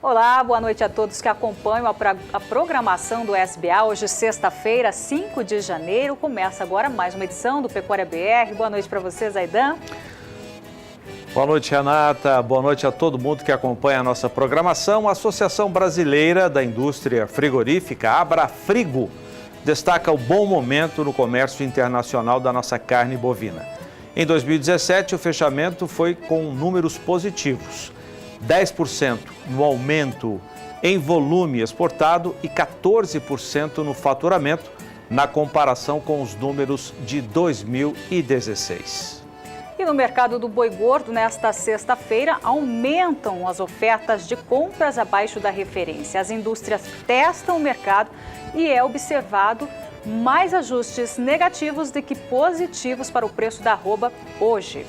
Olá, boa noite a todos que acompanham a programação do SBA. Hoje, sexta-feira, 5 de janeiro, começa agora mais uma edição do Pecuária BR. Boa noite para vocês, Aidan. Boa noite, Renata. Boa noite a todo mundo que acompanha a nossa programação. A Associação Brasileira da Indústria Frigorífica, Abrafrigo, destaca o bom momento no comércio internacional da nossa carne bovina. Em 2017, o fechamento foi com números positivos. 10% no aumento em volume exportado e 14% no faturamento, na comparação com os números de 2016. E no mercado do boi gordo, nesta sexta-feira, aumentam as ofertas de compras abaixo da referência. As indústrias testam o mercado e é observado mais ajustes negativos do que positivos para o preço da arroba hoje.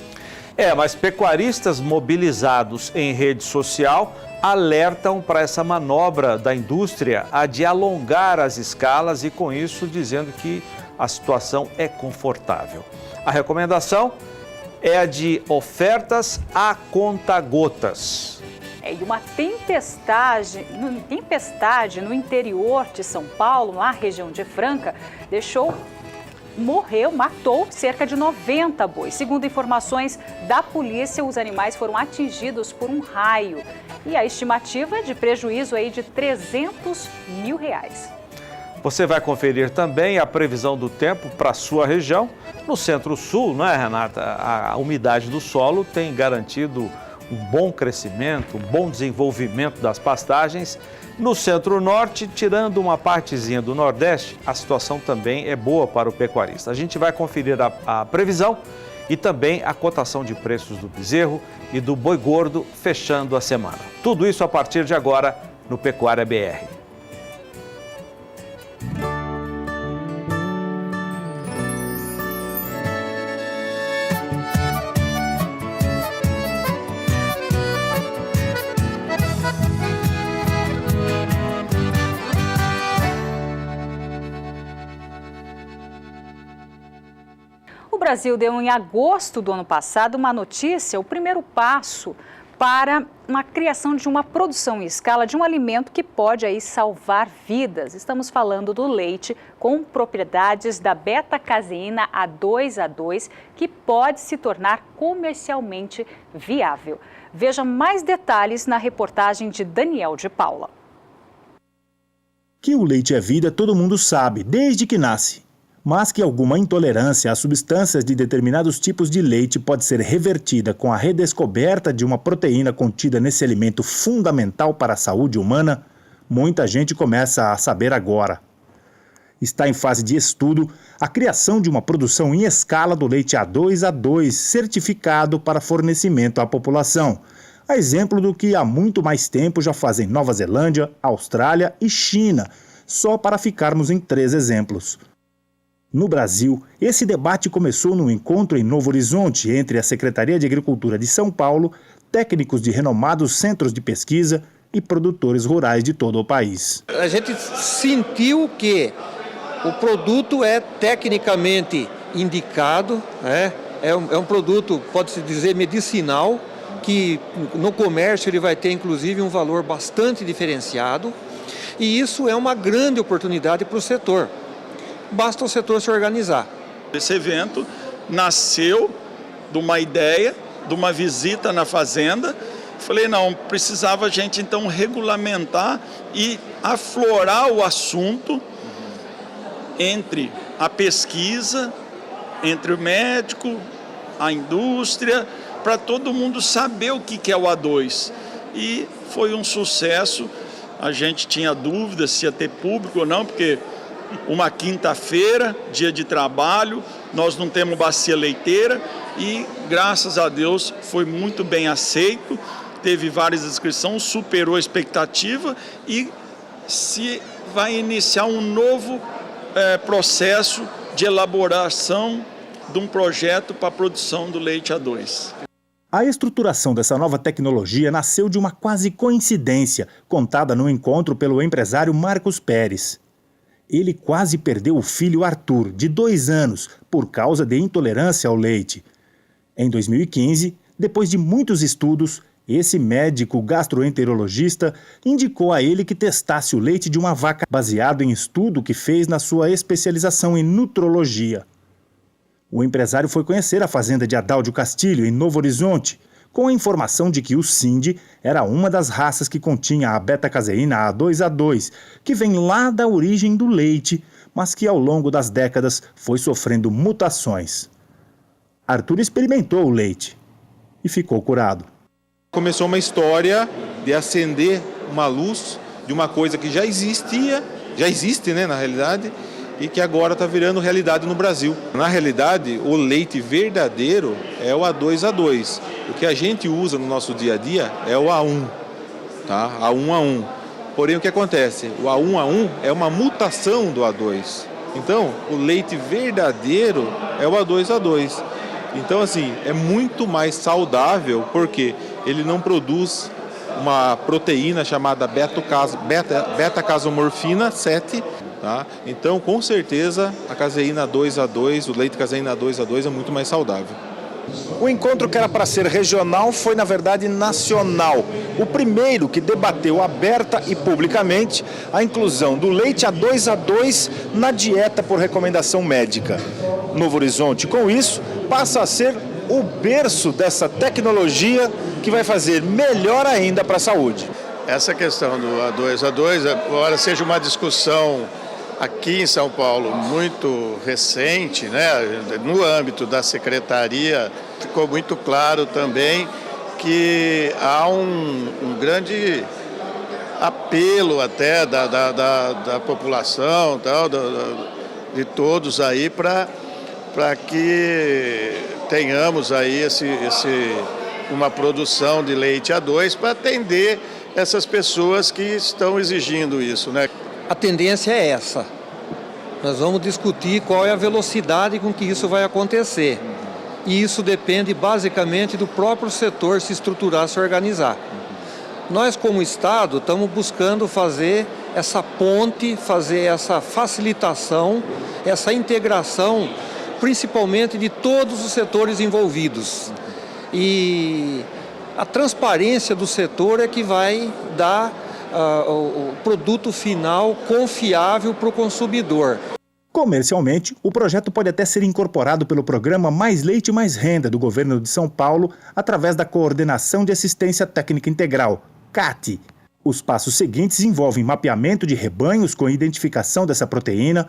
Mas pecuaristas mobilizados em rede social alertam para essa manobra da indústria a de alongar as escalas e, com isso, dizendo que a situação é confortável. A recomendação é a de ofertas a conta-gotas. E uma tempestade no interior de São Paulo, na região de Franca, matou cerca de 90 bois. Segundo informações da polícia, os animais foram atingidos por um raio. E a estimativa é de prejuízo aí de R$300 mil. Você vai conferir também a previsão do tempo para a sua região. No Centro-Sul, não é, Renata? A umidade do solo tem garantido um bom crescimento, um bom desenvolvimento das pastagens. No Centro-Norte, tirando uma partezinha do Nordeste, a situação também é boa para o pecuarista. A gente vai conferir a previsão e também a cotação de preços do bezerro e do boi gordo fechando a semana. Tudo isso a partir de agora no Pecuária BR. O Brasil deu em agosto do ano passado uma notícia, o primeiro passo para uma criação de uma produção em escala de um alimento que pode aí salvar vidas. Estamos falando do leite com propriedades da beta-caseína A2A2, que pode se tornar comercialmente viável. Veja mais detalhes na reportagem de Daniel de Paula. Que o leite é vida, todo mundo sabe, desde que nasce. Mas que alguma intolerância às substâncias de determinados tipos de leite pode ser revertida com a redescoberta de uma proteína contida nesse alimento fundamental para a saúde humana, muita gente começa a saber agora. Está em fase de estudo a criação de uma produção em escala do leite A2A2 certificado para fornecimento à população, a exemplo do que há muito mais tempo já fazem Nova Zelândia, Austrália e China, só para ficarmos em 3 exemplos. No Brasil, esse debate começou num encontro em Novo Horizonte entre a Secretaria de Agricultura de São Paulo, técnicos de renomados centros de pesquisa e produtores rurais de todo o país. A gente sentiu que o produto é tecnicamente indicado, é um produto, pode-se dizer, medicinal, que no comércio ele vai ter inclusive um valor bastante diferenciado, e isso é uma grande oportunidade para o setor. Basta o setor se organizar. Esse evento nasceu de uma ideia, de uma visita na fazenda. Falei, não, precisava a gente então regulamentar e aflorar o assunto entre a pesquisa, entre o médico, a indústria, para todo mundo saber o que é o A2. E foi um sucesso. A gente tinha dúvidas se ia ter público ou não, porque uma quinta-feira, dia de trabalho, nós não temos bacia leiteira e, graças a Deus, foi muito bem aceito, teve várias inscrições, superou a expectativa e se vai iniciar um novo processo de elaboração de um projeto para a produção do leite A2. A estruturação dessa nova tecnologia nasceu de uma quase coincidência, contada no encontro pelo empresário Marcos Pérez. Ele quase perdeu o filho Arthur, de 2 anos, por causa de intolerância ao leite. Em 2015, depois de muitos estudos, Esse médico gastroenterologista indicou a ele que testasse o leite de uma vaca baseado em estudo que fez na sua especialização em nutrologia. O empresário foi conhecer a fazenda de Adáldio Castilho, em Novo Horizonte, com a informação de que o Cindy era uma das raças que continha a beta-caseína A2A2, que vem lá da origem do leite, mas que ao longo das décadas foi sofrendo mutações. Arthur experimentou o leite e ficou curado. Começou uma história de acender uma luz de uma coisa que já existe, né, na realidade, e que agora está virando realidade no Brasil. Na realidade, o leite verdadeiro é o A2A2. O que a gente usa no nosso dia a dia é o A1, tá? A1A1. Porém, o que acontece? O A1A1 é uma mutação do A2. Então, o leite verdadeiro é o A2A2. Então, assim, é muito mais saudável porque ele não produz uma proteína chamada beta-casomorfina 7, tá? Então, com certeza, a caseína 2A2, o leite caseína 2A2 é muito mais saudável. O encontro que era para ser regional foi, na verdade, nacional. O primeiro que debateu aberta e publicamente a inclusão do leite A2A2 na dieta por recomendação médica. Novo Horizonte, com isso, passa a ser o berço dessa tecnologia que vai fazer melhor ainda para a saúde. Essa questão do A2A2, embora seja uma discussão aqui em São Paulo muito recente, né? No âmbito da secretaria, ficou muito claro também que há um grande apelo até da população, tal, de todos aí para que tenhamos aí uma produção de leite A2 para atender essas pessoas que estão exigindo isso, né? A tendência é essa. Nós vamos discutir qual é a velocidade com que isso vai acontecer. E isso depende basicamente do próprio setor se estruturar, se organizar. Nós, como Estado, estamos buscando fazer essa ponte, fazer essa facilitação, essa integração, principalmente de todos os setores envolvidos. E a transparência do setor é que vai dar o produto final confiável para o consumidor. Comercialmente, o projeto pode até ser incorporado pelo programa Mais Leite Mais Renda do governo de São Paulo através da Coordenação de Assistência Técnica Integral, CAT. Os passos seguintes envolvem mapeamento de rebanhos com identificação dessa proteína,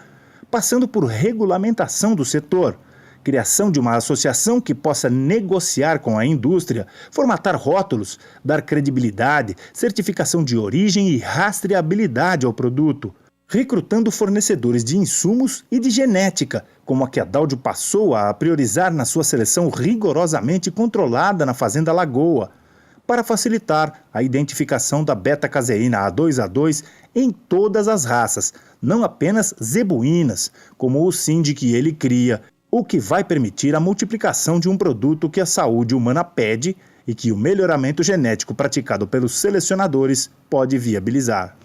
passando por regulamentação do setor, criação de uma associação que possa negociar com a indústria, formatar rótulos, dar credibilidade, certificação de origem e rastreabilidade ao produto, recrutando fornecedores de insumos e de genética, como a que Adáldio passou a priorizar na sua seleção rigorosamente controlada na Fazenda Lagoa, para facilitar a identificação da beta-caseína A2A2 em todas as raças, não apenas zebuínas, como o Cindy que ele cria, o que vai permitir a multiplicação de um produto que a saúde humana pede e que o melhoramento genético praticado pelos selecionadores pode viabilizar.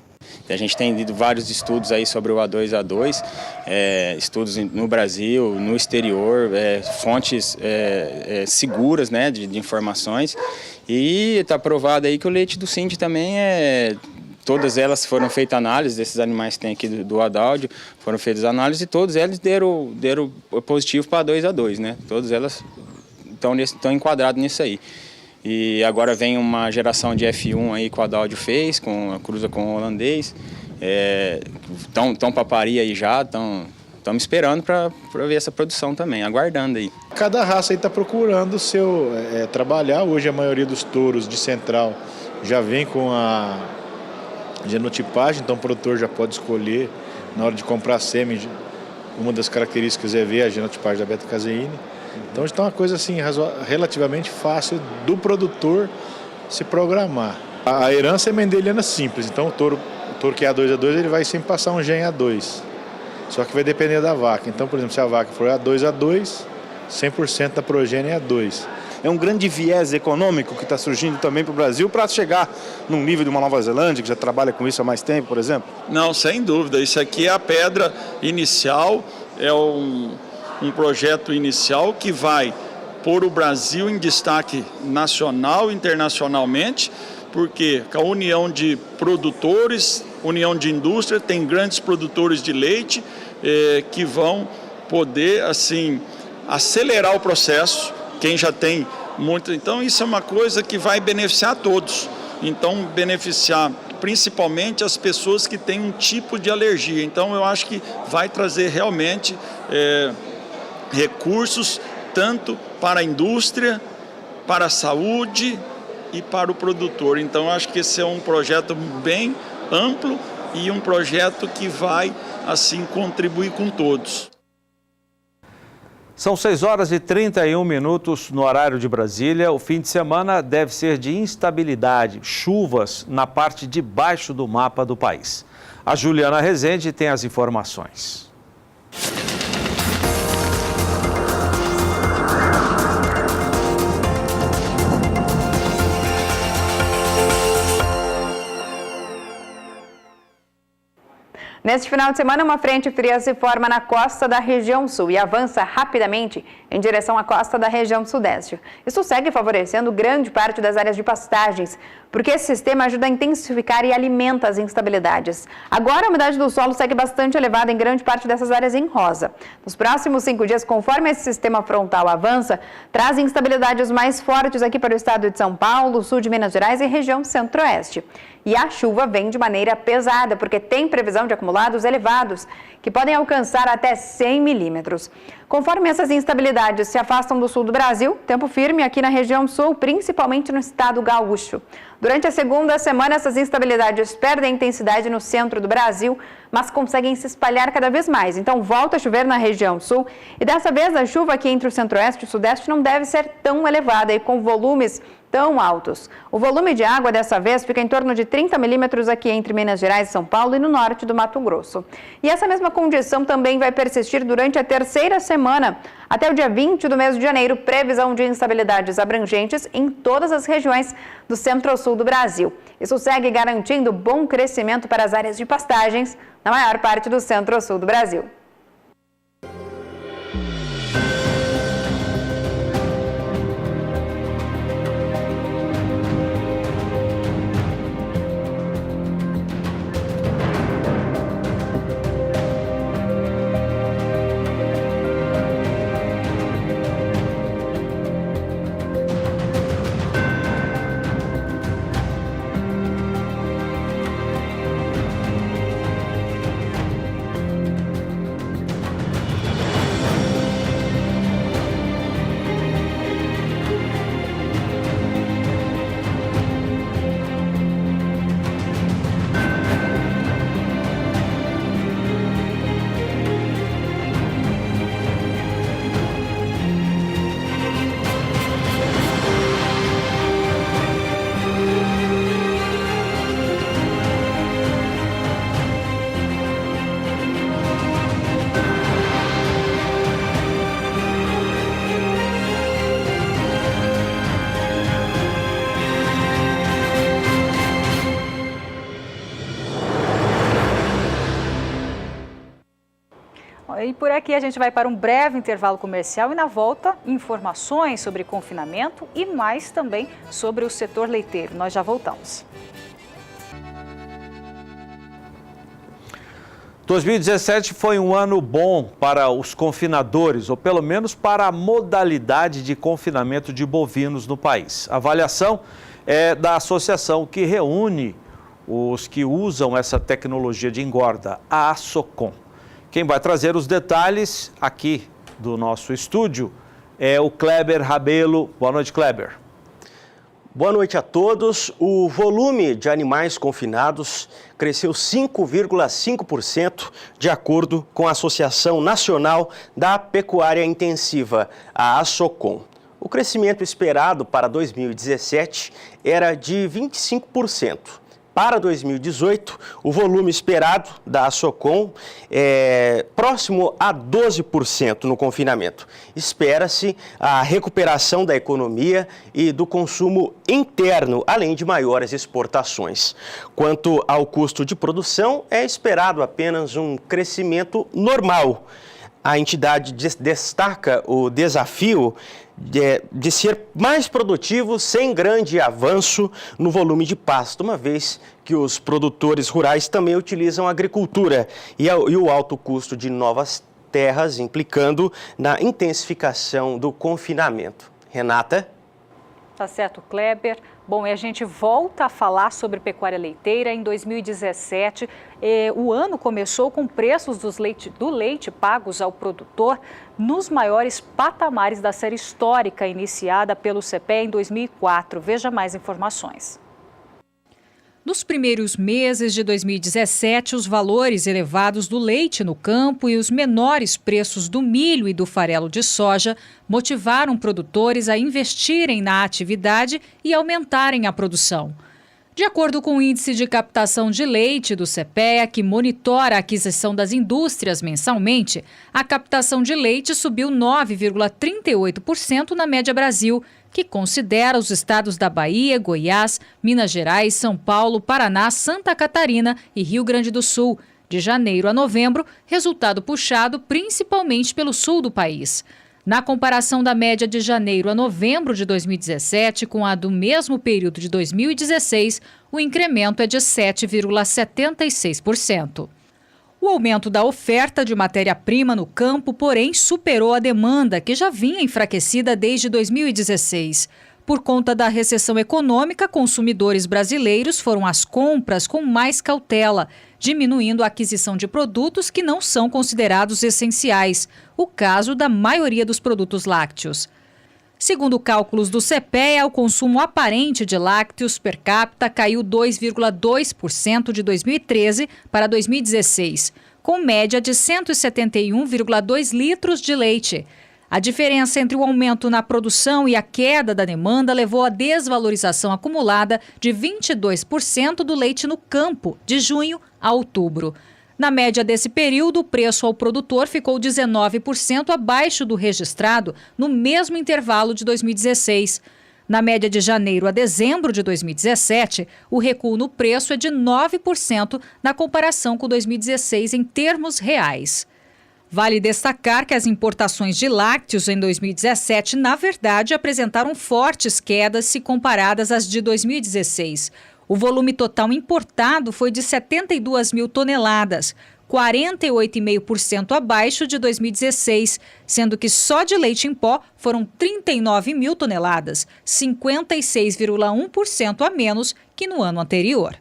A gente tem lido vários estudos aí sobre o A2A2, estudos no Brasil, no exterior, fontes seguras, né, de informações, e está provado aí que o leite do Cindy também todas elas foram feitas análises, desses animais que tem aqui do Adáldio, foram feitas análises e todos eles deram positivo para A2A2, né? Todas elas estão enquadradas nisso aí. E agora vem uma geração de F1 aí que o Adáldio fez, cruza com o holandês, estão para parir aí já, estamos esperando para ver essa produção também, aguardando aí. Cada raça aí está procurando trabalhar. Hoje a maioria dos touros de central já vem com a genotipagem, então o produtor já pode escolher na hora de comprar sêmen. Uma das características é ver a genotipagem da beta-caseína. Então está uma coisa assim relativamente fácil do produtor se programar. A herança é mendeliana simples, então o touro que é A2A2 ele vai sempre passar um gene A2. Só que vai depender da vaca. Então, por exemplo, se a vaca for A2A2, 100% da progênie é A2. É um grande viés econômico que está surgindo também para o Brasil para chegar num nível de uma Nova Zelândia, que já trabalha com isso há mais tempo, por exemplo? Não, sem dúvida. Isso aqui é a pedra inicial, é um projeto inicial que vai pôr o Brasil em destaque nacional e internacionalmente, porque com a união de produtores, união de indústria, tem grandes produtores de leite que vão poder assim acelerar o processo, quem já tem muito. Então isso é uma coisa que vai beneficiar todos. Então beneficiar principalmente as pessoas que têm um tipo de alergia. Então eu acho que vai trazer realmente recursos tanto para a indústria, para a saúde e para o produtor. Então eu acho que esse é um projeto bem amplo e um projeto que vai assim contribuir com todos. São 6h31 no horário de Brasília. O fim de semana deve ser de instabilidade, chuvas na parte de baixo do mapa do país. A Juliana Rezende tem as informações. Neste final de semana, uma frente fria se forma na costa da região sul e avança rapidamente em direção à costa da região sudeste. Isso segue favorecendo grande parte das áreas de pastagens, porque esse sistema ajuda a intensificar e alimenta as instabilidades. Agora, a umidade do solo segue bastante elevada em grande parte dessas áreas em rosa. Nos próximos 5 dias, conforme esse sistema frontal avança, traz instabilidades mais fortes aqui para o estado de São Paulo, sul de Minas Gerais e região centro-oeste. E a chuva vem de maneira pesada, porque tem previsão de acumulados elevados, que podem alcançar até 100 milímetros. Conforme essas instabilidades se afastam do sul do Brasil, tempo firme aqui na região sul, principalmente no estado gaúcho. Durante a segunda semana, essas instabilidades perdem intensidade no centro do Brasil, mas conseguem se espalhar cada vez mais. Então, volta a chover na região sul e dessa vez a chuva aqui entre o centro-oeste e o sudeste não deve ser tão elevada e com volumes tão altos. O volume de água dessa vez fica em torno de 30 milímetros aqui entre Minas Gerais e São Paulo e no norte do Mato Grosso. E essa mesma condição também vai persistir durante a terceira semana. Até o dia 20 do mês de janeiro, previsão de instabilidades abrangentes em todas as regiões do centro-sul do Brasil. Isso segue garantindo bom crescimento para as áreas de pastagens na maior parte do centro-sul do Brasil. E por aqui a gente vai para um breve intervalo comercial e na volta informações sobre confinamento e mais também sobre o setor leiteiro. Nós já voltamos. 2017 foi um ano bom para os confinadores, ou pelo menos para a modalidade de confinamento de bovinos no país. A avaliação é da associação que reúne os que usam essa tecnologia de engorda, a ASOCOM. Quem vai trazer os detalhes aqui do nosso estúdio é o Kleber Rabelo. Boa noite, Kleber. Boa noite a todos. O volume de animais confinados cresceu 5,5% de acordo com a Associação Nacional da Pecuária Intensiva, a ASOCOM. O crescimento esperado para 2017 era de 25%. Para 2018, o volume esperado da ASOCOM é próximo a 12% no confinamento. Espera-se a recuperação da economia e do consumo interno, além de maiores exportações. Quanto ao custo de produção, é esperado apenas um crescimento normal. A entidade destaca o desafio de ser mais produtivo sem grande avanço no volume de pasto, uma vez que os produtores rurais também utilizam a agricultura e o alto custo de novas terras, implicando na intensificação do confinamento. Renata? Tá certo, Kleber. Bom, e a gente volta a falar sobre pecuária leiteira. Em 2017, o ano começou com preços do leite pagos ao produtor nos maiores patamares da série histórica iniciada pelo CPEA em 2004. Veja mais informações. Nos primeiros meses de 2017, os valores elevados do leite no campo e os menores preços do milho e do farelo de soja motivaram produtores a investirem na atividade e aumentarem a produção. De acordo com o Índice de Captação de Leite do CPEA, que monitora a aquisição das indústrias mensalmente, a captação de leite subiu 9,38% na média Brasil, que considera os estados da Bahia, Goiás, Minas Gerais, São Paulo, Paraná, Santa Catarina e Rio Grande do Sul, de janeiro a novembro, resultado puxado principalmente pelo sul do país. Na comparação da média de janeiro a novembro de 2017 com a do mesmo período de 2016, o incremento é de 7,76%. O aumento da oferta de matéria-prima no campo, porém, superou a demanda, que já vinha enfraquecida desde 2016. Por conta da recessão econômica, consumidores brasileiros foram às compras com mais cautela, diminuindo a aquisição de produtos que não são considerados essenciais, o caso da maioria dos produtos lácteos. Segundo cálculos do CPEA, o consumo aparente de lácteos per capita caiu 2,2% de 2013 para 2016, com média de 171,2 litros de leite. A diferença entre o aumento na produção e a queda da demanda levou à desvalorização acumulada de 22% do leite no campo, de junho a outubro. Na média desse período, o preço ao produtor ficou 19% abaixo do registrado no mesmo intervalo de 2016. Na média de janeiro a dezembro de 2017, o recuo no preço é de 9% na comparação com 2016 em termos reais. Vale destacar que as importações de lácteos em 2017, na verdade, apresentaram fortes quedas se comparadas às de 2016. O volume total importado foi de 72 mil toneladas, 48,5% abaixo de 2016, sendo que só de leite em pó foram 39 mil toneladas, 56,1% a menos que no ano anterior.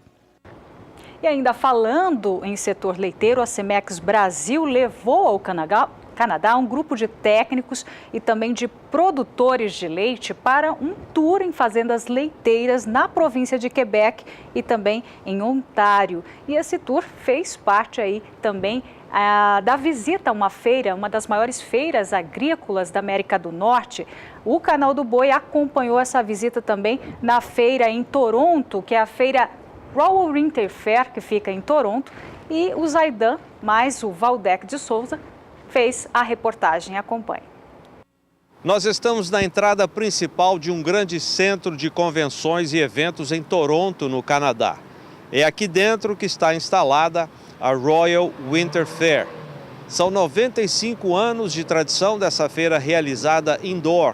E ainda falando em setor leiteiro, a Cemex Brasil levou ao Canadá um grupo de técnicos e também de produtores de leite para um tour em fazendas leiteiras na província de Quebec e também em Ontário. E esse tour fez parte aí também da visita a uma feira, uma das maiores feiras agrícolas da América do Norte. O Canal do Boi acompanhou essa visita também na feira em Toronto, que é a feira Royal Winter Fair, que fica em Toronto, e o Zaidan, mais o Valdec de Souza, fez a reportagem. Acompanhe. Nós estamos na entrada principal de um grande centro de convenções e eventos em Toronto, no Canadá. É aqui dentro que está instalada a Royal Winter Fair. São 95 anos de tradição dessa feira realizada indoor.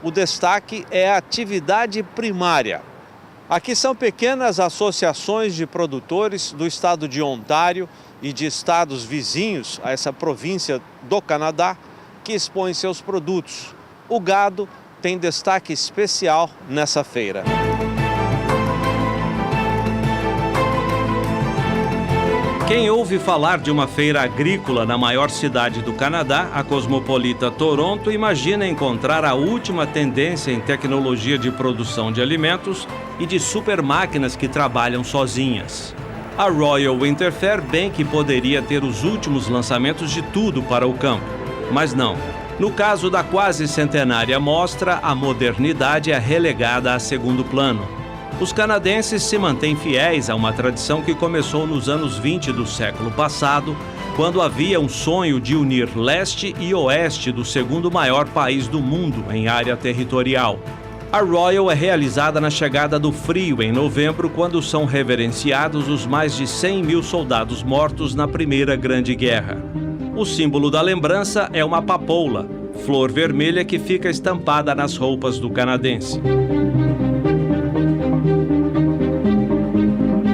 O destaque é a atividade primária. Aqui são pequenas associações de produtores do estado de Ontário e de estados vizinhos a essa província do Canadá que expõem seus produtos. O gado tem destaque especial nessa feira. Quem ouve falar de uma feira agrícola na maior cidade do Canadá, a cosmopolita Toronto, imagina encontrar a última tendência em tecnologia de produção de alimentos e de supermáquinas que trabalham sozinhas. A Royal Winter Fair bem que poderia ter os últimos lançamentos de tudo para o campo, mas não. No caso da quase centenária mostra, a modernidade é relegada a segundo plano. Os canadenses se mantêm fiéis a uma tradição que começou nos anos 20 do século passado, quando havia um sonho de unir leste e oeste do segundo maior país do mundo em área territorial. A Royal é realizada na chegada do frio em novembro, quando são reverenciados os mais de 100 mil soldados mortos na Primeira Grande Guerra. O símbolo da lembrança é uma papoula, flor vermelha que fica estampada nas roupas do canadense.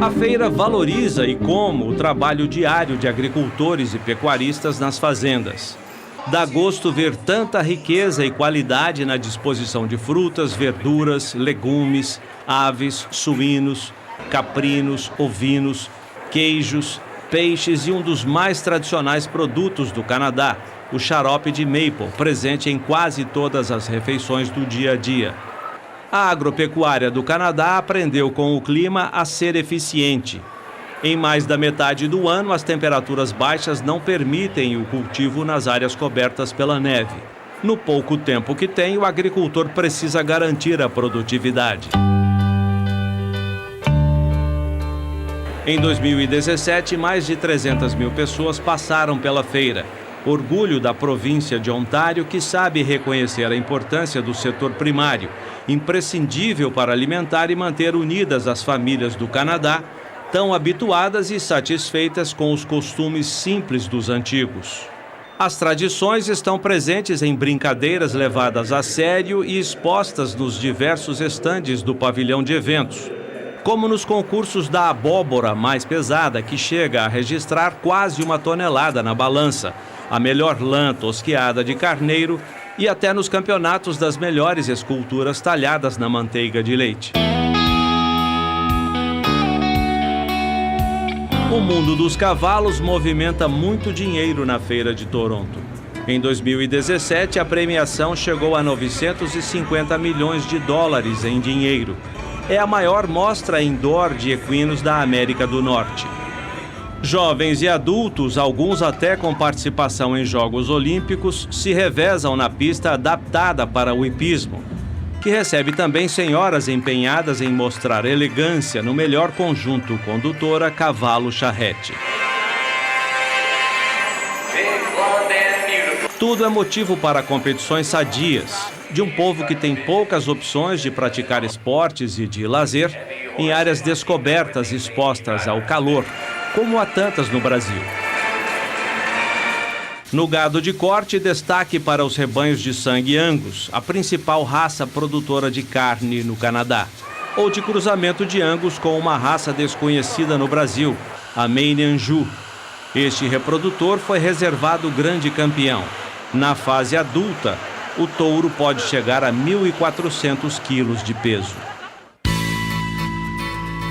A feira valoriza e como o trabalho diário de agricultores e pecuaristas nas fazendas. Dá gosto ver tanta riqueza e qualidade na disposição de frutas, verduras, legumes, aves, suínos, caprinos, ovinos, queijos, peixes e um dos mais tradicionais produtos do Canadá, o xarope de maple, presente em quase todas as refeições do dia a dia. A agropecuária do Canadá aprendeu com o clima a ser eficiente. Em mais da metade do ano, as temperaturas baixas não permitem o cultivo nas áreas cobertas pela neve. No pouco tempo que tem, o agricultor precisa garantir a produtividade. Em 2017, mais de 300 mil pessoas passaram pela feira. Orgulho da província de Ontário, que sabe reconhecer a importância do setor primário, imprescindível para alimentar e manter unidas as famílias do Canadá, tão habituadas e satisfeitas com os costumes simples dos antigos. As tradições estão presentes em brincadeiras levadas a sério e expostas nos diversos estandes do pavilhão de eventos, como nos concursos da abóbora mais pesada, que chega a registrar quase 1 tonelada na balança, a melhor lã tosquiada de carneiro e até nos campeonatos das melhores esculturas talhadas na manteiga de leite. O mundo dos cavalos movimenta muito dinheiro na Feira de Toronto. Em 2017, a premiação chegou a 950 milhões de dólares em dinheiro. É a maior mostra indoor de equinos da América do Norte. Jovens e adultos, alguns até com participação em Jogos Olímpicos, se revezam na pista adaptada para o hipismo, que recebe também senhoras empenhadas em mostrar elegância no melhor conjunto condutora cavalo-charrete. Tudo é motivo para competições sadias, de um povo que tem poucas opções de praticar esportes e de lazer em áreas descobertas expostas ao calor, como há tantas no Brasil. No gado de corte, destaque para os rebanhos de sangue Angus, a principal raça produtora de carne no Canadá, ou de cruzamento de Angus com uma raça desconhecida no Brasil, a Maine Anjou. Este reprodutor foi reservado grande campeão. Na fase adulta, o touro pode chegar a 1.400 quilos de peso.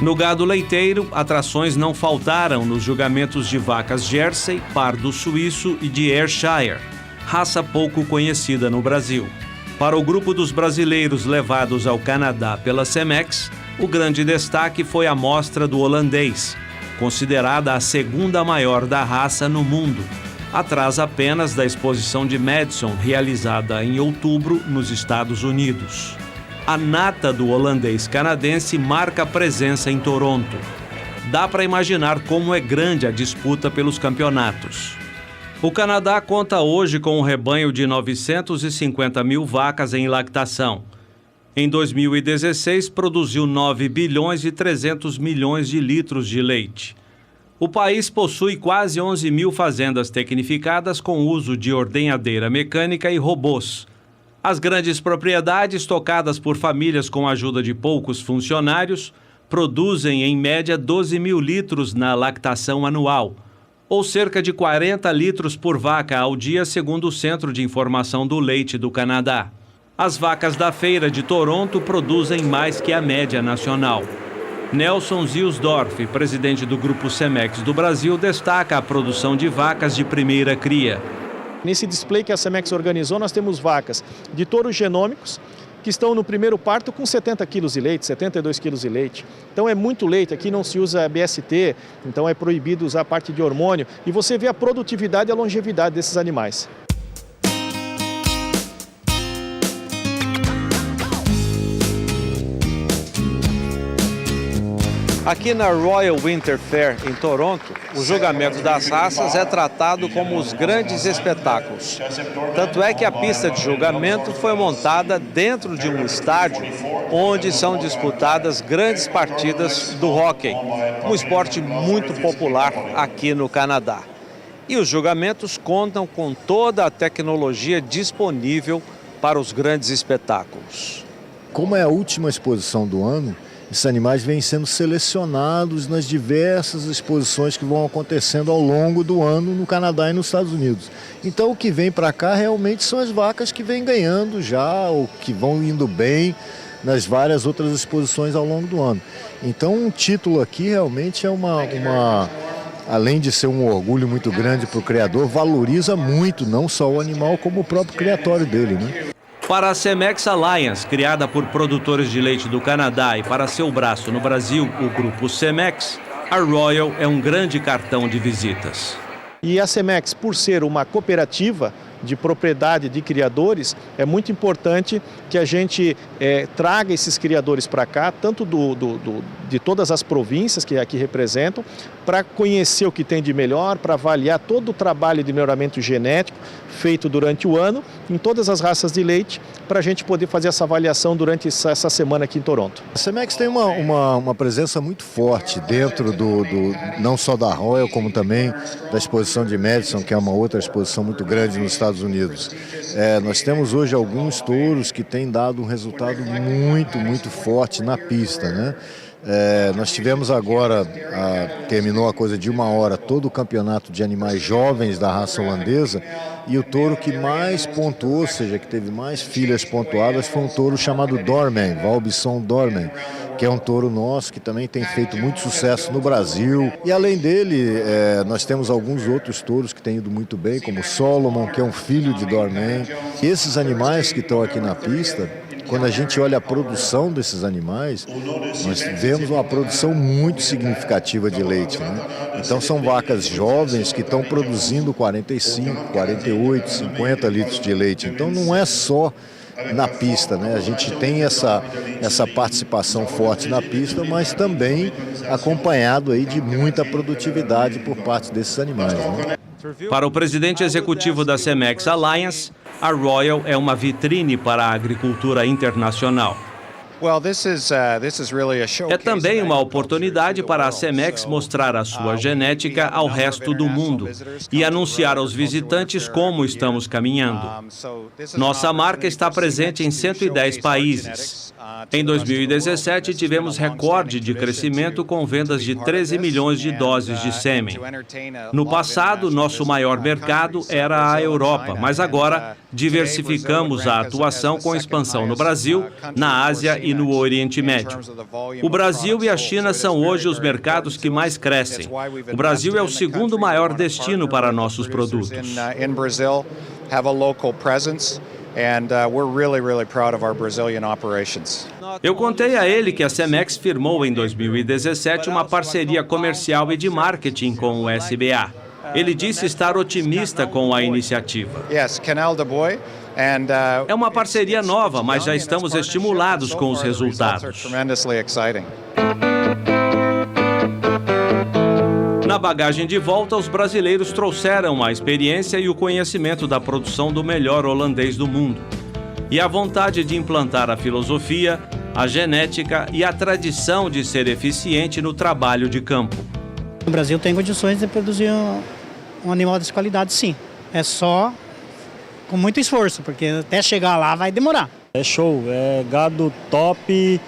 No gado leiteiro, atrações não faltaram nos julgamentos de vacas Jersey, pardo suíço e de Ayrshire, raça pouco conhecida no Brasil. Para o grupo dos brasileiros levados ao Canadá pela Cemex, o grande destaque foi a mostra do holandês, considerada a segunda maior da raça no mundo, atrás apenas da exposição de Madison, realizada em outubro nos Estados Unidos. A nata do holandês canadense marca presença em Toronto. Dá para imaginar como é grande a disputa pelos campeonatos. O Canadá conta hoje com um rebanho de 950 mil vacas em lactação. Em 2016, produziu 9 bilhões e 300 milhões de litros de leite. O país possui quase 11 mil fazendas tecnificadas com uso de ordenhadeira mecânica e robôs. As grandes propriedades, tocadas por famílias com a ajuda de poucos funcionários, produzem em média 12 mil litros na lactação anual, ou cerca de 40 litros por vaca ao dia, segundo o Centro de Informação do Leite do Canadá. As vacas da Feira de Toronto produzem mais que a média nacional. Nelson Ziusdorf, presidente do Grupo Cemex do Brasil, destaca a produção de vacas de primeira cria. Nesse display que a Cemex organizou, nós temos vacas de touros genômicos que estão no primeiro parto com 70 quilos de leite, 72 quilos de leite. Então é muito leite, aqui não se usa BST, então é proibido usar a parte de hormônio. E você vê a produtividade e a longevidade desses animais. Aqui na Royal Winter Fair, em Toronto, o julgamento das raças é tratado como os grandes espetáculos. Tanto é que a pista de julgamento foi montada dentro de um estádio onde são disputadas grandes partidas do hóquei, um esporte muito popular aqui no Canadá. E os julgamentos contam com toda a tecnologia disponível para os grandes espetáculos. Como é a última exposição do ano, esses animais vêm sendo selecionados nas diversas exposições que vão acontecendo ao longo do ano no Canadá e nos Estados Unidos. Então o que vem para cá realmente são as vacas que vêm ganhando já, ou que vão indo bem nas várias outras exposições ao longo do ano. Então um título aqui realmente é além de ser um orgulho muito grande para o criador, valoriza muito não só o animal como o próprio criatório dele, né? Para a Cemex Alliance, criada por produtores de leite do Canadá, e para seu braço no Brasil, o grupo Cemex, a Royal é um grande cartão de visitas. E a Cemex, por ser uma cooperativa de propriedade de criadores, é muito importante que a gente traga esses criadores para cá, tanto de todas as províncias que aqui representam, para conhecer o que tem de melhor, para avaliar todo o trabalho de melhoramento genético feito durante o ano em todas as raças de leite, para a gente poder fazer essa avaliação durante essa semana aqui em Toronto. A Cemex tem uma presença muito forte dentro não só da Royal, como também da exposição de Madison, que é uma outra exposição muito grande nos Estados Unidos. Nós temos hoje alguns touros que têm dado um resultado muito forte na pista, né? Nós tivemos agora, terminou a coisa de 1 hora, todo o campeonato de animais jovens da raça holandesa, e o touro que mais pontuou, ou seja, que teve mais filhas pontuadas, foi um touro chamado Dorman, Valbisson Dorman, que é um touro nosso que também tem feito muito sucesso no Brasil. E além dele, nós temos alguns outros touros que têm ido muito bem, como o Solomon, que é um filho de Dorman. E esses animais que estão aqui na pista, quando a gente olha a produção desses animais, nós vemos uma produção muito significativa de leite, né? Então são vacas jovens que estão produzindo 45, 48, 50 litros de leite. Então não é só na pista, né? A gente tem essa participação forte na pista, mas também acompanhado aí de muita produtividade por parte desses animais, né? Para o presidente executivo da Cemex Alliance, a Royal é uma vitrine para a agricultura internacional. É também uma oportunidade para a Cemex mostrar a sua genética ao resto do mundo e anunciar aos visitantes como estamos caminhando. Nossa marca está presente em 110 países. Em 2017, tivemos recorde de crescimento com vendas de 13 milhões de doses de sêmen. No passado, nosso maior mercado era a Europa, mas agora diversificamos a atuação com expansão no Brasil, na Ásia e no Oriente Médio. O Brasil e a China são hoje os mercados que mais crescem. O Brasil é o segundo maior destino para nossos produtos. Eu contei a ele que a Cemex firmou em 2017 uma parceria comercial e de marketing com o SBA. Ele disse estar otimista com a iniciativa. É uma parceria nova, mas já estamos estimulados com os resultados. Na bagagem de volta, os brasileiros trouxeram a experiência e o conhecimento da produção do melhor holandês do mundo. E a vontade de implantar a filosofia, a genética e a tradição de ser eficiente no trabalho de campo. O Brasil tem condições de produzir um animal dessa qualidade, sim. É só com muito esforço, porque até chegar lá vai demorar. É show, é gado top.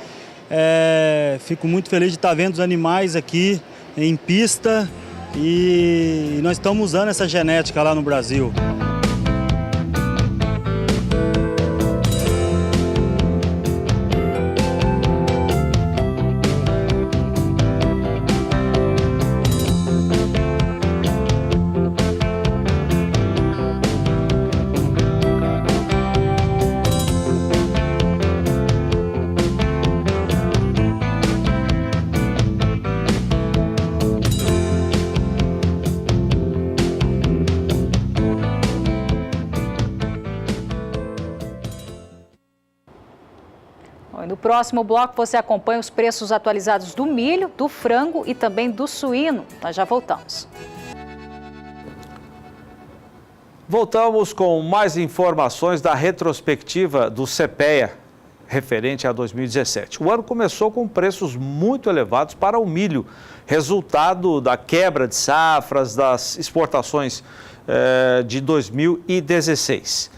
Fico muito feliz de estar vendo os animais aqui em pista e nós estamos usando essa genética lá no Brasil. No próximo bloco você acompanha os preços atualizados do milho, do frango e também do suíno. Nós já voltamos. Voltamos com mais informações da retrospectiva do CPEA, referente a 2017. O ano começou com preços muito elevados para o milho, resultado da quebra de safras, das exportações de 2016.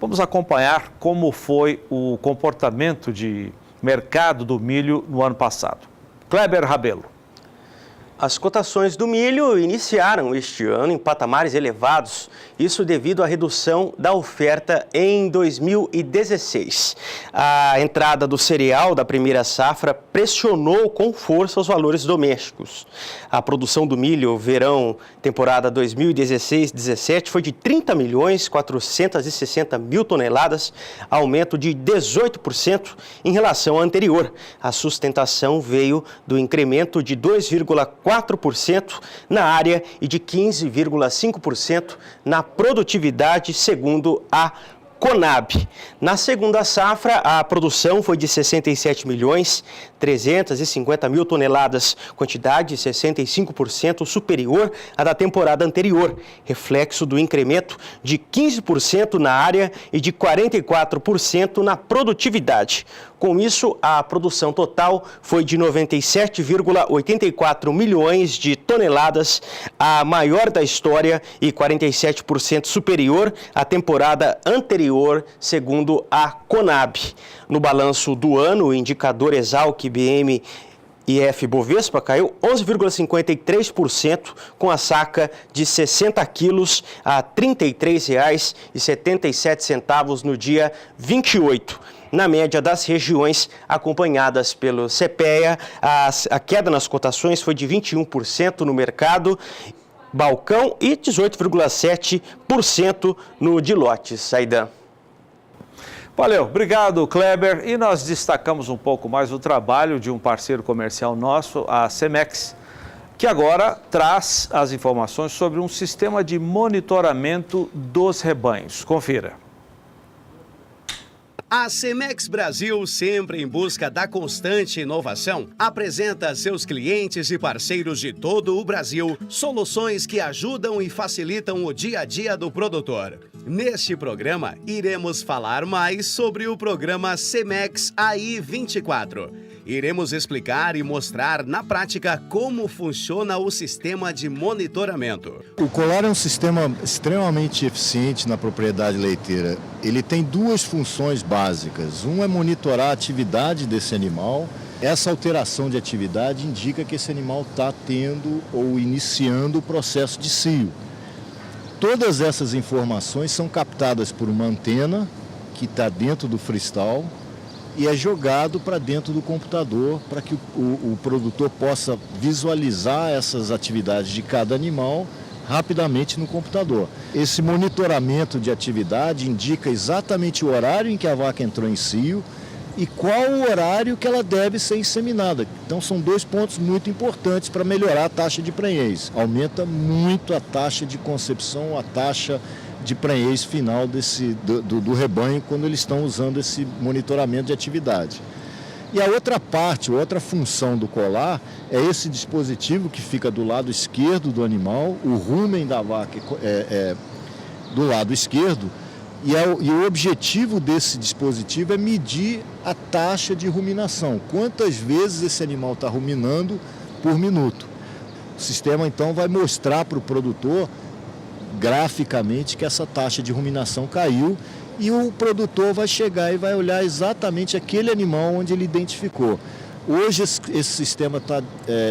Vamos acompanhar como foi o comportamento de mercado do milho no ano passado. Kleber Rabelo. As cotações do milho iniciaram este ano em patamares elevados, isso devido à redução da oferta em 2016. A entrada do cereal da primeira safra pressionou com força os valores domésticos. A produção do milho verão temporada 2016-17 foi de 30.460.000 toneladas, aumento de 18% em relação à anterior. A sustentação veio do incremento de 2,4% na área e de 15,5% na produtividade, segundo a Conab. Na segunda safra, a produção foi de 67.350.000 toneladas, quantidade 65% superior à da temporada anterior, reflexo do incremento de 15% na área e de 44% na produtividade. Com isso, a produção total foi de 97,84 milhões de toneladas, a maior da história e 47% superior à temporada anterior, segundo a Conab. No balanço do ano, o indicador Exalc BM IF Bovespa caiu 11,53%, com a saca de 60 quilos a R$ 33,77 no dia 28. Na média das regiões acompanhadas pelo CPEA, a queda nas cotações foi de 21% no mercado balcão e 18,7% no de lotes. Saidan. Valeu, obrigado, Kleber. E nós destacamos um pouco mais o trabalho de um parceiro comercial nosso, a Cemex, que agora traz as informações sobre um sistema de monitoramento dos rebanhos. Confira. A Cemex Brasil, sempre em busca da constante inovação, apresenta a seus clientes e parceiros de todo o Brasil soluções que ajudam e facilitam o dia a dia do produtor. Neste programa, iremos falar mais sobre o programa Cemex AI24. Iremos explicar e mostrar na prática como funciona o sistema de monitoramento. O colar é um sistema extremamente eficiente na propriedade leiteira. Ele tem duas funções básicas. Um é monitorar a atividade desse animal. Essa alteração de atividade indica que esse animal está tendo ou iniciando o processo de cio. Todas essas informações são captadas por uma antena que está dentro do freestall e é jogado para dentro do computador para que o produtor possa visualizar essas atividades de cada animal rapidamente no computador. Esse monitoramento de atividade indica exatamente o horário em que a vaca entrou em cio e qual o horário que ela deve ser inseminada. Então são dois pontos muito importantes para melhorar a taxa de prenhez. Aumenta muito a taxa de concepção, a taxa de prenhez final do rebanho quando eles estão usando esse monitoramento de atividade. E a outra parte, outra função do colar é esse dispositivo que fica do lado esquerdo do animal, o rumen da vaca é do lado esquerdo, e o objetivo desse dispositivo é medir a taxa de ruminação, quantas vezes esse animal está ruminando por minuto. O sistema então vai mostrar para o produtor graficamente que essa taxa de ruminação caiu e o produtor vai chegar e vai olhar exatamente aquele animal onde ele identificou. Hoje esse sistema está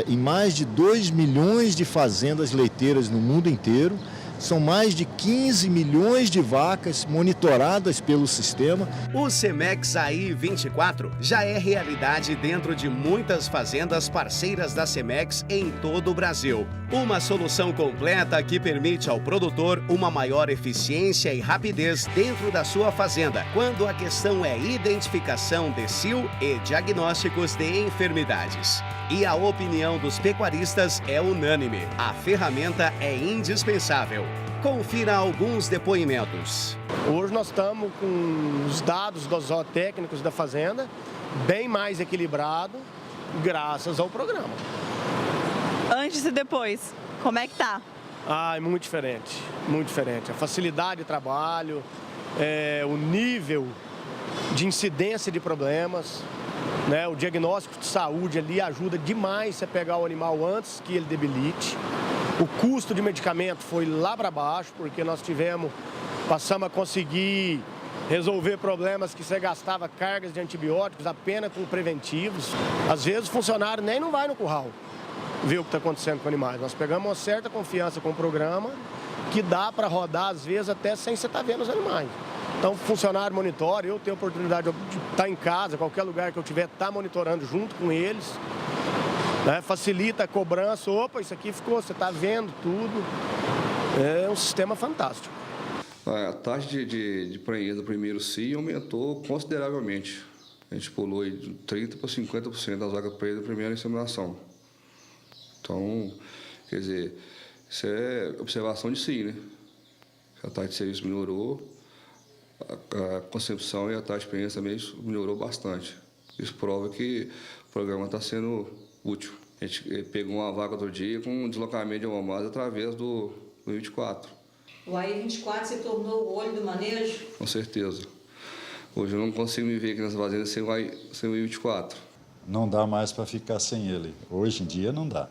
em mais de 2 milhões de fazendas leiteiras no mundo inteiro. São mais de 15 milhões de vacas monitoradas pelo sistema. O Cemex AI24 já é realidade dentro de muitas fazendas parceiras da Cemex em todo o Brasil. Uma solução completa que permite ao produtor uma maior eficiência e rapidez dentro da sua fazenda, quando a questão é identificação de cio e diagnósticos de enfermidades. E a opinião dos pecuaristas é unânime. A ferramenta é indispensável. Confira alguns depoimentos. Hoje nós estamos com os dados dos zootécnicos da fazenda bem mais equilibrado graças ao programa. Antes e depois, como é que tá? É muito diferente, muito diferente. A facilidade de trabalho, o nível de incidência de problemas, né? O diagnóstico de saúde ali ajuda demais você pegar o animal antes que ele debilite. O custo de medicamento foi lá para baixo, porque nós passamos a conseguir resolver problemas que você gastava cargas de antibióticos apenas com preventivos. Às vezes o funcionário nem não vai no curral ver o que está acontecendo com animais. Nós pegamos uma certa confiança com o programa que dá para rodar, às vezes, até sem você estar vendo os animais. Então, o funcionário monitora, eu tenho a oportunidade de estar em casa, qualquer lugar que eu tiver, estar monitorando junto com eles. Né? Facilita a cobrança. Opa, isso aqui ficou, você está vendo tudo. É um sistema fantástico. A taxa de prenhez do primeiro cio aumentou consideravelmente. A gente pulou de 30% para 50% das vacas presas da primeira inseminação. Então, quer dizer, isso é observação de si, né? A taxa de serviço melhorou, a concepção e a taxa de prenhez também melhorou bastante. Isso prova que o programa está sendo útil. A gente pegou uma vaca outro dia com um deslocamento de homogênese através do 24. O AI-24 se tornou o olho do manejo? Com certeza. Hoje eu não consigo me ver aqui nessa fazenda sem o AI-24. Não dá mais para ficar sem ele. Hoje em dia não dá.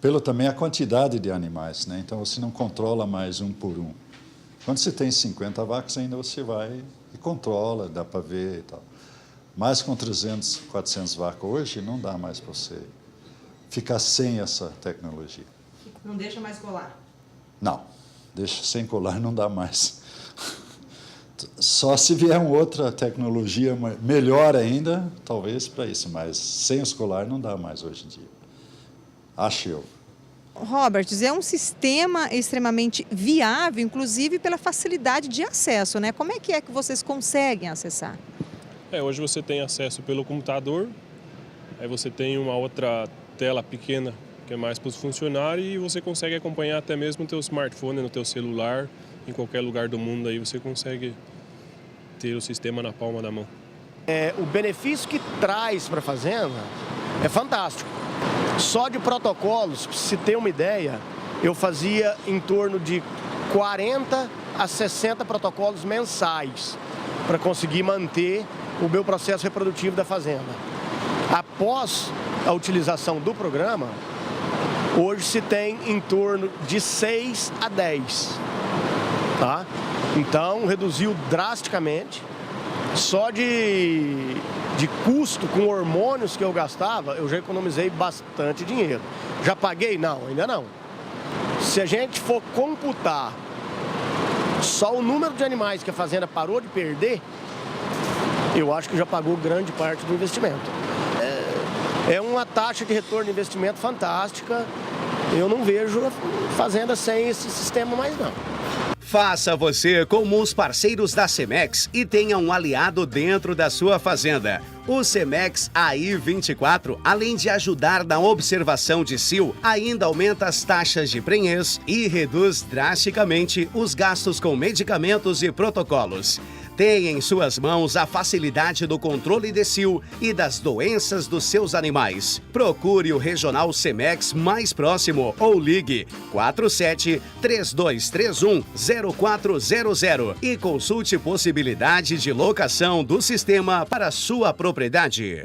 Pelo também a quantidade de animais, né? Então você não controla mais um por um. Quando você tem 50 vacas, ainda você vai e controla, dá para ver e tal. Mas com 300, 400 vacas hoje, não dá mais para você ficar sem essa tecnologia. Não deixa mais colar? Não, deixa sem colar, não dá mais. Só se vier uma outra tecnologia melhor ainda, talvez para isso, mas sem os colar não dá mais hoje em dia. Acho eu. Roberts, é um sistema extremamente viável, inclusive pela facilidade de acesso, né? Como é que vocês conseguem acessar? Hoje você tem acesso pelo computador, aí você tem uma outra tela pequena que é mais para os funcionários e você consegue acompanhar até mesmo no teu smartphone, no teu celular, em qualquer lugar do mundo, aí você consegue ter o sistema na palma da mão. O benefício que traz para a fazenda é fantástico. Só de protocolos, para se ter uma ideia, eu fazia em torno de 40 a 60 protocolos mensais para conseguir manter o meu processo reprodutivo da fazenda. Após a utilização do programa, hoje se tem em torno de 6 a 10. Tá? Então, reduziu drasticamente. Só de custo com hormônios que eu gastava, eu já economizei bastante dinheiro. Já paguei? Não, ainda não. Se a gente for computar só o número de animais que a fazenda parou de perder, eu acho que já pagou grande parte do investimento. É uma taxa de retorno de investimento fantástica. Eu não vejo a fazenda sem esse sistema mais não. Faça você como os parceiros da Cemex e tenha um aliado dentro da sua fazenda. O Cemex AI-24, além de ajudar na observação de cio, ainda aumenta as taxas de prenhez e reduz drasticamente os gastos com medicamentos e protocolos. Tenha em suas mãos a facilidade do controle de cio e das doenças dos seus animais. Procure o Regional Cemex mais próximo ou ligue 47-3231-0400 e consulte possibilidade de locação do sistema para sua propriedade.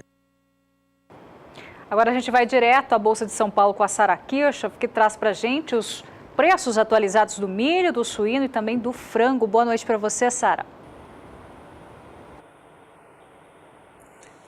Agora a gente vai direto à Bolsa de São Paulo com a Sara Kirchhoff, que traz para a gente os preços atualizados do milho, do suíno e também do frango. Boa noite para você, Sara.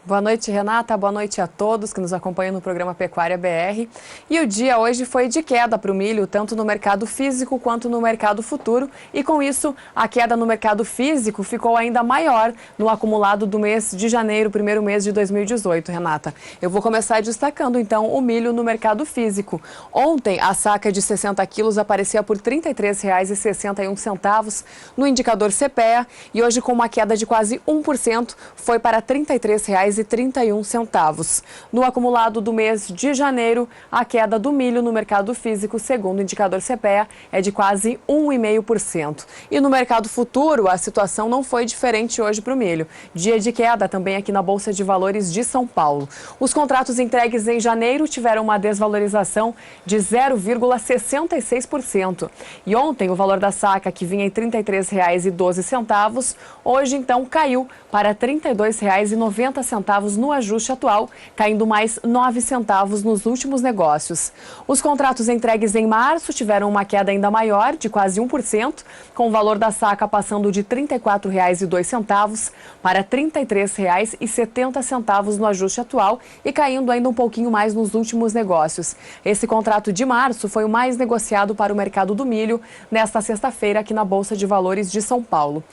Boa noite, Renata. Boa noite a todos que nos acompanham no programa Pecuária BR. E o dia hoje foi de queda para o milho, tanto no mercado físico quanto no mercado futuro. E com isso, a queda no mercado físico ficou ainda maior no acumulado do mês de janeiro, primeiro mês de 2018, Renata. Eu vou começar destacando, então, o milho no mercado físico. Ontem, a saca de 60 quilos aparecia por R$ 33,61 no indicador CPEA e hoje, com uma queda de quase 1%, foi para R$ 33,26. R$3,31. No acumulado do mês de janeiro, a queda do milho no mercado físico, segundo o indicador CPEA, é de quase 1,5%. E no mercado futuro, a situação não foi diferente hoje para o milho. Dia de queda também aqui na Bolsa de Valores de São Paulo. Os contratos entregues em janeiro tiveram uma desvalorização de 0,66%. E ontem o valor da saca, que vinha em R$ 33,12, hoje então caiu para R$ 32,90 no ajuste atual, caindo mais 9 centavos nos últimos negócios. Os contratos entregues em março tiveram uma queda ainda maior, de quase 1%, com o valor da saca passando de R$ 34,02 para R$ 33,70 no ajuste atual e caindo ainda um pouquinho mais nos últimos negócios. Esse contrato de março foi o mais negociado para o mercado do milho nesta sexta-feira aqui na Bolsa de Valores de São Paulo.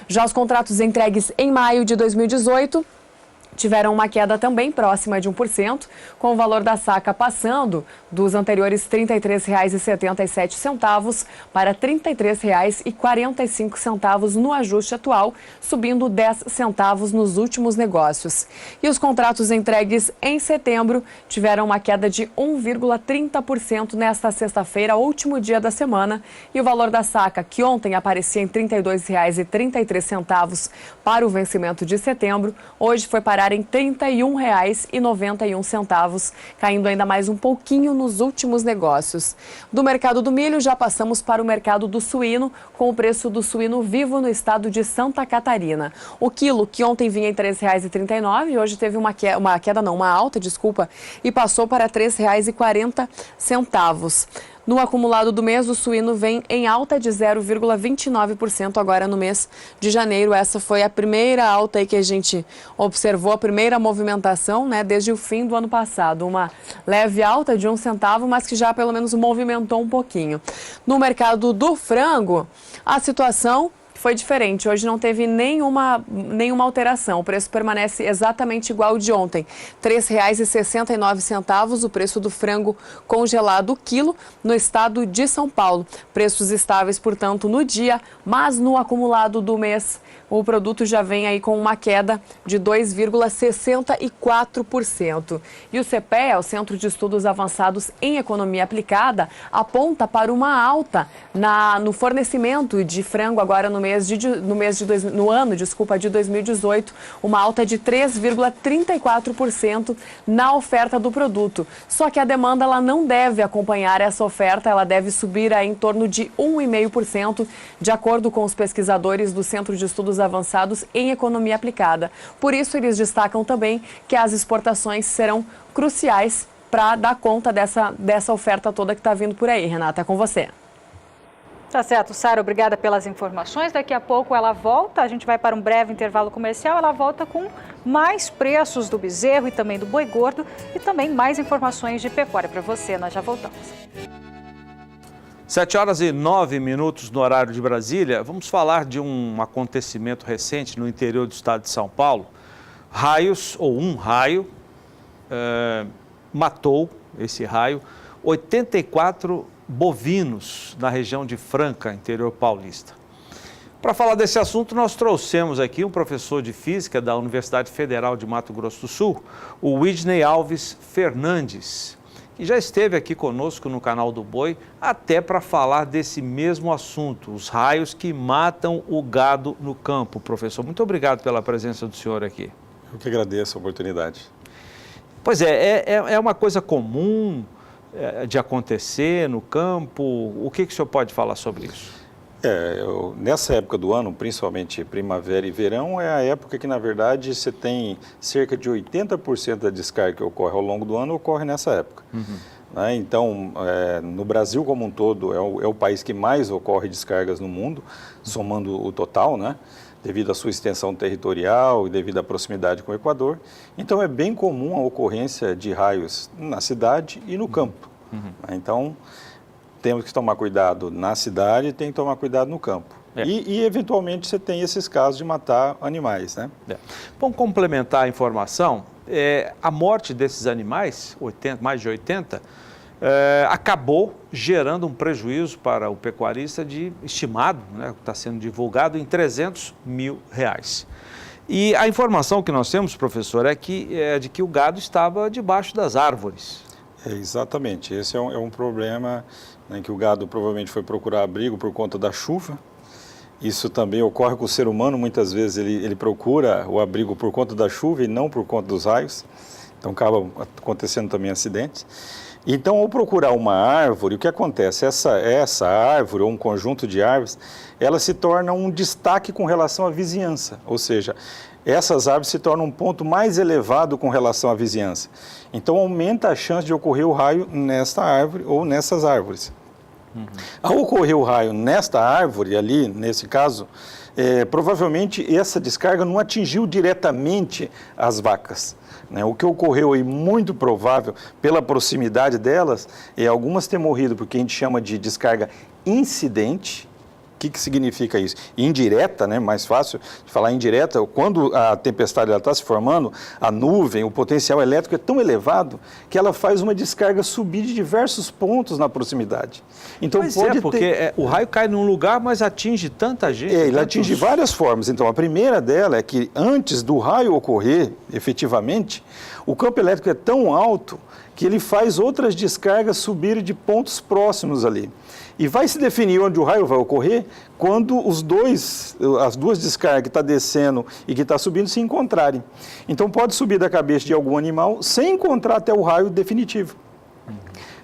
Já os contratos entregues em maio de 2018 tiveram uma queda também próxima de 1%, com o valor da saca passando dos anteriores R$ 33,77 para R$ 33,45 no ajuste atual, subindo 10 centavos nos últimos negócios. E os contratos entregues em setembro tiveram uma queda de 1,30% nesta sexta-feira, último dia da semana, e o valor da saca, que ontem aparecia em R$ 32,33 para o vencimento de setembro, hoje foi parar em R$ 31,91, caindo ainda mais um pouquinho nos últimos negócios. Do mercado do milho, já passamos para o mercado do suíno, com o preço do suíno vivo no estado de Santa Catarina. O quilo, que ontem vinha em R$ 3,39, hoje teve uma alta, e passou para R$ 3,40. No acumulado do mês, o suíno vem em alta de 0,29% agora no mês de janeiro. Essa foi a primeira alta aí que a gente observou, a primeira movimentação, né, desde o fim do ano passado. Uma leve alta de 1 centavo, mas que já pelo menos movimentou um pouquinho. No mercado do frango, a situação foi diferente. Hoje não teve nenhuma alteração. O preço permanece exatamente igual ao de ontem. R$ 3,69 o preço do frango congelado quilo no estado de São Paulo. Preços estáveis, portanto, no dia, mas no acumulado do mês, o produto já vem aí com uma queda de 2,64%. E o CPEA, o Centro de Estudos Avançados em Economia Aplicada, aponta para uma alta no fornecimento de frango agora no ano de 2018, uma alta de 3,34% na oferta do produto. Só que a demanda ela não deve acompanhar essa oferta, ela deve subir em torno de 1,5%, de acordo com os pesquisadores do Centro de Estudos Avançados em Economia Aplicada. Por isso, eles destacam também que as exportações serão cruciais para dar conta dessa oferta toda que está vindo por aí. Renata, é com você. Tá certo, Sara, obrigada pelas informações. Daqui a pouco ela volta, a gente vai para um breve intervalo comercial, ela volta com mais preços do bezerro e também do boi gordo e também mais informações de pecuária para você. Nós já voltamos. 7h09 no horário de Brasília. Vamos falar de um acontecimento recente no interior do estado de São Paulo. Um raio matou, esse raio, 84 bovinos na região de Franca, interior paulista. Para falar desse assunto, nós trouxemos aqui um professor de física da Universidade Federal de Mato Grosso do Sul, o Widney Alves Fernandes, que já esteve aqui conosco no canal do Boi, até para falar desse mesmo assunto, os raios que matam o gado no campo. Professor, muito obrigado pela presença do senhor aqui. Eu que agradeço a oportunidade. Pois é uma coisa comum de acontecer no campo. O que o senhor pode falar sobre isso? Nessa época do ano, principalmente primavera e verão, é a época que, na verdade, você tem cerca de 80% da descarga que ocorre ao longo do ano, ocorre nessa época. Né? Então, no Brasil como um todo, é o país que mais ocorre descargas no mundo, somando o total, né? Devido à sua extensão territorial e devido à proximidade com o Equador. Então, é bem comum a ocorrência de raios na cidade e no campo. Então, temos que tomar cuidado na cidade e tem que tomar cuidado no campo. E, eventualmente, você tem esses casos de matar animais, né? Vamos complementar a informação. A morte desses animais, mais de 80, acabou gerando um prejuízo para o pecuarista estimado, né, que está sendo divulgado, em R$300 mil. E a informação que nós temos, professor, é de que o gado estava debaixo das árvores. Exatamente, esse é um problema, né, que o gado provavelmente foi procurar abrigo por conta da chuva. Isso também ocorre com o ser humano, muitas vezes ele procura o abrigo por conta da chuva e não por conta dos raios, então acaba acontecendo também acidentes. Então, ao procurar uma árvore, o que acontece? Essa árvore, ou um conjunto de árvores, ela se torna um destaque com relação à vizinhança, ou seja, essas árvores se tornam um ponto mais elevado com relação à vizinhança. Então, aumenta a chance de ocorrer o raio nesta árvore ou nessas árvores. Ao ocorrer o raio nesta árvore ali, nesse caso, provavelmente essa descarga não atingiu diretamente as vacas. Né? O que ocorreu aí, muito provável, pela proximidade delas, é algumas ter morrido porque a gente chama de descarga incidente. O que significa isso? Indireta, né? Mais fácil de falar indireta, quando a tempestade está se formando, a nuvem, o potencial elétrico é tão elevado que ela faz uma descarga subir de diversos pontos na proximidade. Então, porque o raio cai num lugar, mas atinge tanta gente. Ele atinge várias formas. Então, a primeira dela é que antes do raio ocorrer, efetivamente, o campo elétrico é tão alto que ele faz outras descargas subirem de pontos próximos ali. E vai se definir onde o raio vai ocorrer quando as duas descargas que estão descendo e que estão subindo se encontrarem. Então pode subir da cabeça de algum animal sem encontrar até o raio definitivo.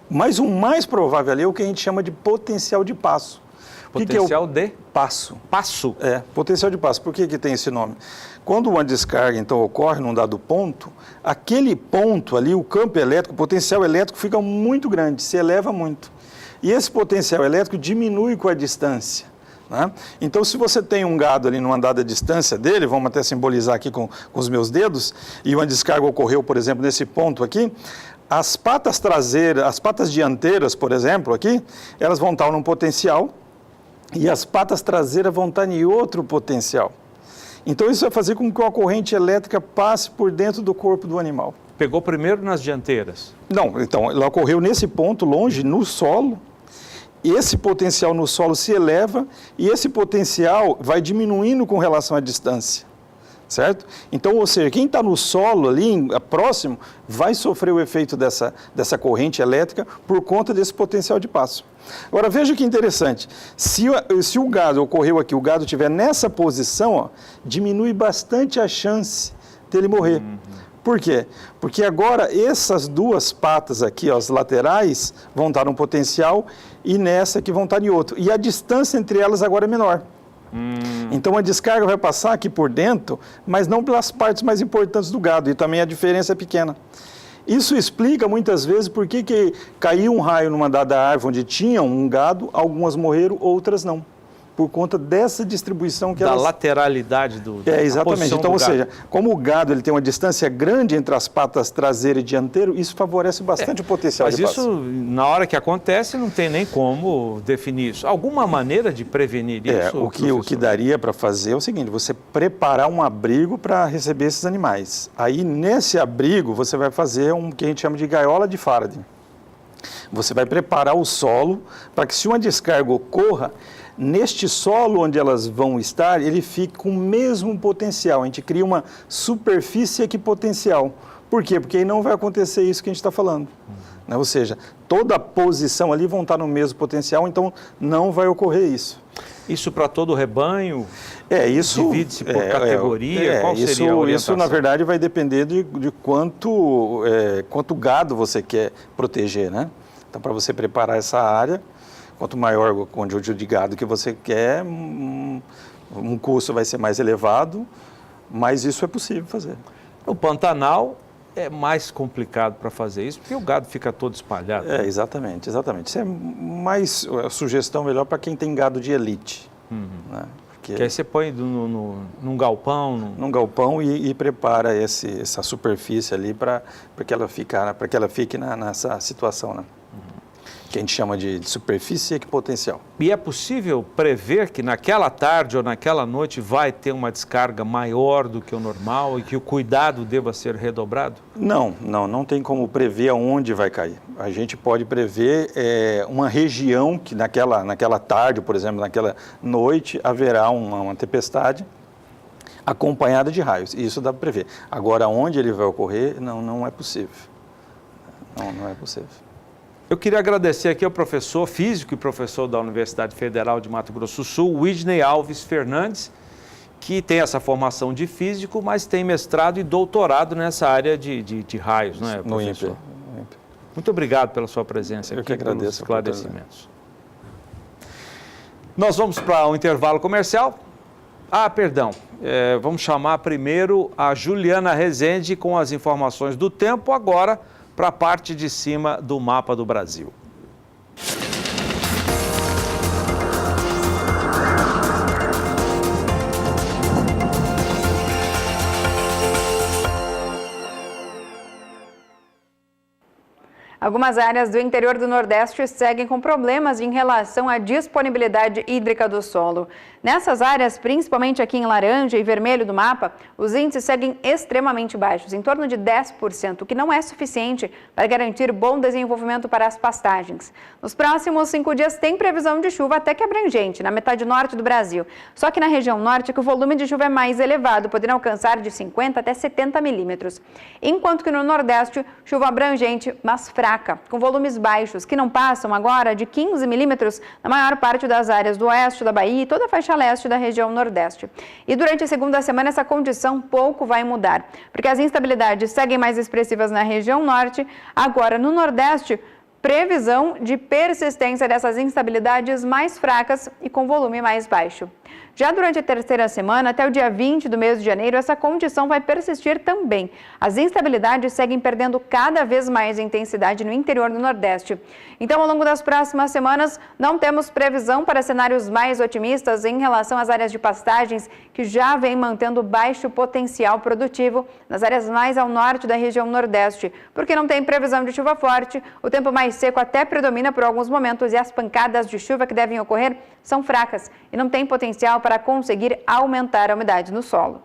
Mas o mais provável ali é o que a gente chama de potencial de passo. Potencial de passo. Passo? Potencial de passo. Por que tem esse nome? Quando uma descarga, então, ocorre num dado ponto, aquele ponto ali, o campo elétrico, o potencial elétrico fica muito grande, se eleva muito. E esse potencial elétrico diminui com a distância. Né? Então, se você tem um gado ali numa dada distância dele, vamos até simbolizar aqui com os meus dedos, e uma descarga ocorreu, por exemplo, nesse ponto aqui, as patas traseiras, as patas dianteiras, por exemplo, aqui, elas vão estar num potencial e as patas traseiras vão estar em outro potencial. Então, isso vai fazer com que a corrente elétrica passe por dentro do corpo do animal. Pegou primeiro nas dianteiras? Não, então, ela ocorreu nesse ponto, longe, no solo. Esse potencial no solo se eleva e esse potencial vai diminuindo com relação à distância, certo? Então, ou seja, quem está no solo ali, próximo, vai sofrer o efeito dessa corrente elétrica por conta desse potencial de passo. Agora, veja que interessante, se o gado ocorreu aqui, o gado estiver nessa posição, ó, diminui bastante a chance dele morrer. Por quê? Porque agora essas duas patas aqui, ó, as laterais, vão estar num potencial e nessa aqui vão estar em outro. E a distância entre elas agora é menor. Então a descarga vai passar aqui por dentro, mas não pelas partes mais importantes do gado, e também a diferença é pequena. Isso explica muitas vezes por que caiu um raio numa dada árvore onde tinha um gado, algumas morreram, outras não. Por conta dessa distribuição que da lateralidade do exatamente. Então, ou seja, como o gado ele tem uma distância grande entre as patas traseira e dianteiro, isso favorece bastante o potencial de passo. Mas isso, na hora que acontece, não tem nem como definir isso. Alguma maneira de prevenir isso? O que daria para fazer é o seguinte, você preparar um abrigo para receber esses animais. Aí, nesse abrigo, você vai fazer o que a gente chama de gaiola de Faraday. Você vai preparar o solo para que, se uma descarga ocorra, neste solo onde elas vão estar, ele fica com o mesmo potencial. A gente cria uma superfície equipotencial. Por quê? Porque aí não vai acontecer isso que a gente está falando. Né? Ou seja, toda a posição ali vão estar no mesmo potencial, então não vai ocorrer isso. Isso para todo o rebanho? Isso divide-se por categoria? Qual seria a orientação? Isso, na verdade, vai depender de quanto gado você quer proteger, né? Então, para você preparar essa área, quanto maior o conjunto de gado que você quer, um custo vai ser mais elevado, mas isso é possível fazer. No Pantanal é mais complicado para fazer isso, porque o gado fica todo espalhado. Exatamente. Isso é mais sugestão melhor para quem tem gado de elite. Né? Que aí você põe num galpão? Num galpão e prepara essa superfície ali para que ela fique nessa situação, né? Que a gente chama de superfície equipotencial. E é possível prever que naquela tarde ou naquela noite vai ter uma descarga maior do que o normal e que o cuidado deva ser redobrado? Não tem como prever aonde vai cair. A gente pode prever uma região que naquela tarde, por exemplo, naquela noite, haverá uma tempestade. acompanhada de raios. Isso dá para prever. Agora, onde ele vai ocorrer, não é possível. Não é possível. Eu queria agradecer aqui ao professor físico e professor da Universidade Federal de Mato Grosso do Sul, Widney Alves Fernandes, que tem essa formação de físico, mas tem mestrado e doutorado nessa área de raios, não é, professor? No INPE. Muito obrigado pela sua presença aqui, Eu que agradeço pelos esclarecimentos. Nós vamos para um intervalo comercial. Perdão, vamos chamar primeiro a Juliana Rezende com as informações do tempo, agora para a parte de cima do mapa do Brasil. Algumas áreas do interior do Nordeste seguem com problemas em relação à disponibilidade hídrica do solo. Nessas áreas, principalmente aqui em laranja e vermelho do mapa, os índices seguem extremamente baixos, em torno de 10%, o que não é suficiente para garantir bom desenvolvimento para as pastagens. Nos próximos 5 dias tem previsão de chuva até que abrangente, na metade norte do Brasil. Só que na região norte que o volume de chuva é mais elevado, podendo alcançar de 50 até 70 milímetros. Enquanto que no Nordeste, chuva abrangente, mas fraca, com volumes baixos, que não passam agora de 15 milímetros na maior parte das áreas do oeste da Bahia e toda a faixa leste da região Nordeste. E durante a segunda semana essa condição pouco vai mudar, porque as instabilidades seguem mais expressivas na região norte. Agora no Nordeste, previsão de persistência dessas instabilidades mais fracas e com volume mais baixo. Já durante a terceira semana, até o dia 20 do mês de janeiro, essa condição vai persistir também. As instabilidades seguem perdendo cada vez mais intensidade no interior do Nordeste. Então, ao longo das próximas semanas, não temos previsão para cenários mais otimistas em relação às áreas de pastagens, que já vêm mantendo baixo potencial produtivo nas áreas mais ao norte da região Nordeste, porque não tem previsão de chuva forte, o tempo mais seco até predomina por alguns momentos e as pancadas de chuva que devem ocorrer são fracas e não tem potencial para conseguir aumentar a umidade no solo.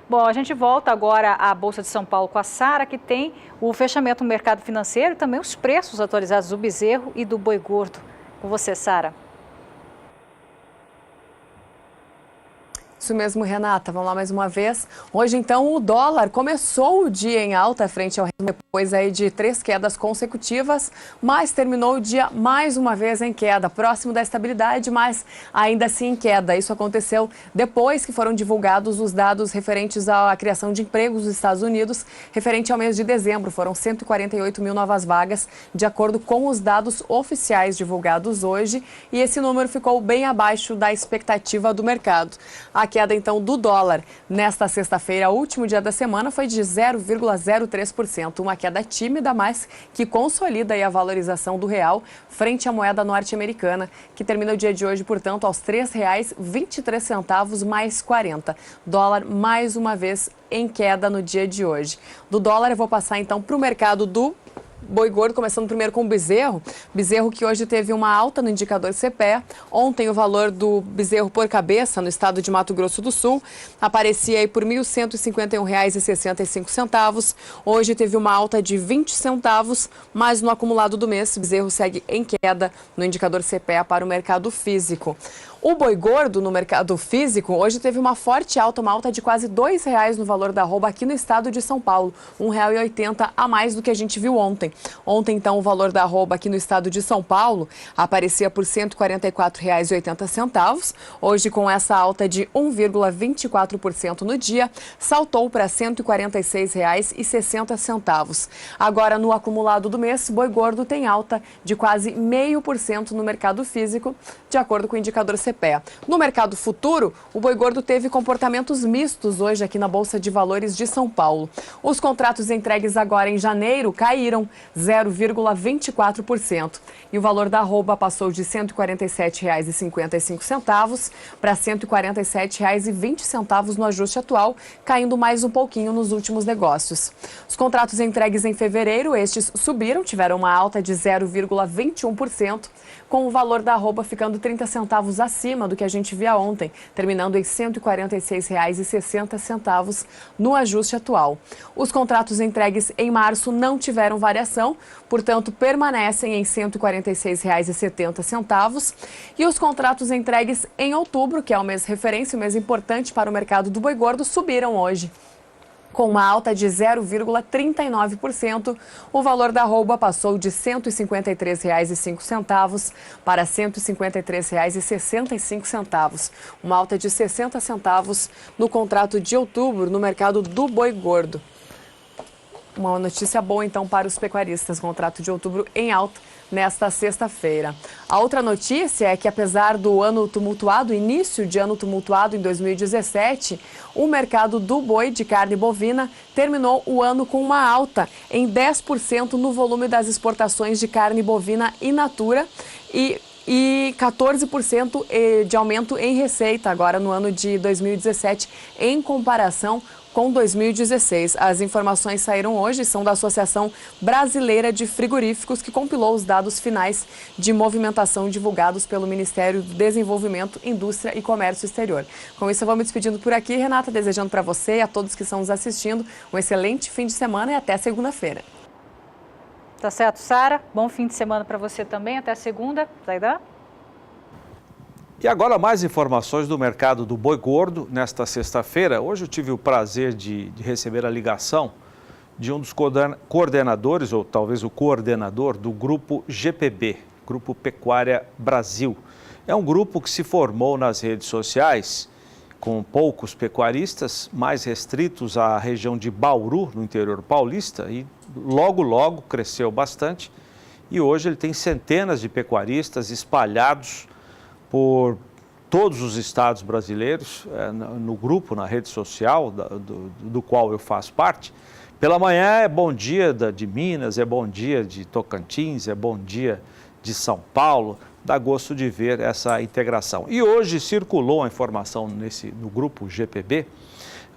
Bom, a gente volta agora à Bolsa de São Paulo com a Sara, que tem o fechamento no mercado financeiro e também os preços atualizados do bezerro e do boi gordo. Com você, Sara. Isso mesmo, Renata. Vamos lá mais uma vez. Hoje, então, o dólar começou o dia em alta frente ao real, depois aí de 3 quedas consecutivas, mas terminou o dia mais uma vez em queda, próximo da estabilidade, mas ainda assim em queda. Isso aconteceu depois que foram divulgados os dados referentes à criação de empregos nos Estados Unidos, referente ao mês de dezembro. Foram 148 mil novas vagas, de acordo com os dados oficiais divulgados hoje, e esse número ficou bem abaixo da expectativa do mercado. A queda, então, do dólar nesta sexta-feira, último dia da semana, foi de 0,03%, uma queda tímida, mas que consolida aí a valorização do real frente à moeda norte-americana, que termina o dia de hoje, portanto, aos R$ 3,23 mais 40. Dólar, mais uma vez, em queda no dia de hoje. Do dólar, eu vou passar, então, para o mercado do boi gordo, começando primeiro com o bezerro. Bezerro que hoje teve uma alta no indicador CPE. Ontem o valor do bezerro por cabeça no estado de Mato Grosso do Sul aparecia aí por R$ 1.151,65. Hoje teve uma alta de 20 centavos, mas no acumulado do mês o bezerro segue em queda no indicador CPE para o mercado físico. O boi gordo no mercado físico hoje teve uma forte alta, uma alta de quase R$ 2,00 no valor da arroba aqui no estado de São Paulo, R$ 1,80 a mais do que a gente viu ontem. Ontem, então, o valor da arroba aqui no estado de São Paulo aparecia por R$ 144,80. Hoje, com essa alta de 1,24% no dia, saltou para R$ 146,60. Agora, no acumulado do mês, boi gordo tem alta de quase 0,5% no mercado físico, de acordo com o indicador CPE. No mercado futuro, o boi gordo teve comportamentos mistos hoje aqui na Bolsa de Valores de São Paulo. Os contratos entregues agora em janeiro caíram 0,24%. E o valor da arroba passou de R$ 147,55 para R$ 147,20 no ajuste atual, caindo mais um pouquinho nos últimos negócios. Os contratos entregues em fevereiro, estes subiram, tiveram uma alta de 0,21%, com o valor da arroba ficando 30 centavos acima acima do que a gente via ontem, terminando em R$ 146,60 no ajuste atual. Os contratos entregues em março não tiveram variação, portanto, permanecem em R$ 146,70. E os contratos entregues em outubro, que é o mês referência, o mês importante para o mercado do boi gordo, subiram hoje. Com uma alta de 0,39%, o valor da arroba passou de R$ 153,05 para R$ 153,65, uma alta de 60 centavos no contrato de outubro no mercado do boi gordo. Uma notícia boa, então, para os pecuaristas, contrato de outubro em alta nesta sexta-feira. A outra notícia é que, apesar do ano tumultuado, início de ano tumultuado em 2017, o mercado do boi de carne bovina terminou o ano com uma alta em 10% no volume das exportações de carne bovina in natura e 14% de aumento em receita agora no ano de 2017 em comparação com 2016. As informações saíram hoje, são da Associação Brasileira de Frigoríficos, que compilou os dados finais de movimentação divulgados pelo Ministério do Desenvolvimento, Indústria e Comércio Exterior. Com isso, eu vou me despedindo por aqui, Renata, desejando para você e a todos que estão nos assistindo um excelente fim de semana e até segunda-feira. Tá certo, Sara. Bom fim de semana para você também. Até segunda. Zaidan? E agora mais informações do mercado do boi gordo nesta sexta-feira. Hoje eu tive o prazer de receber a ligação de um dos coordenadores, ou talvez o coordenador, do grupo GPB, Grupo Pecuária Brasil. É um grupo que se formou nas redes sociais com poucos pecuaristas, mais restritos à região de Bauru, no interior paulista, e logo cresceu bastante. E hoje ele tem centenas de pecuaristas espalhados por todos os estados brasileiros, no grupo, na rede social, do qual eu faço parte. Pela manhã é bom dia de Minas, é bom dia de Tocantins, é bom dia de São Paulo. Dá gosto de ver essa integração. E hoje circulou a informação no grupo GPB,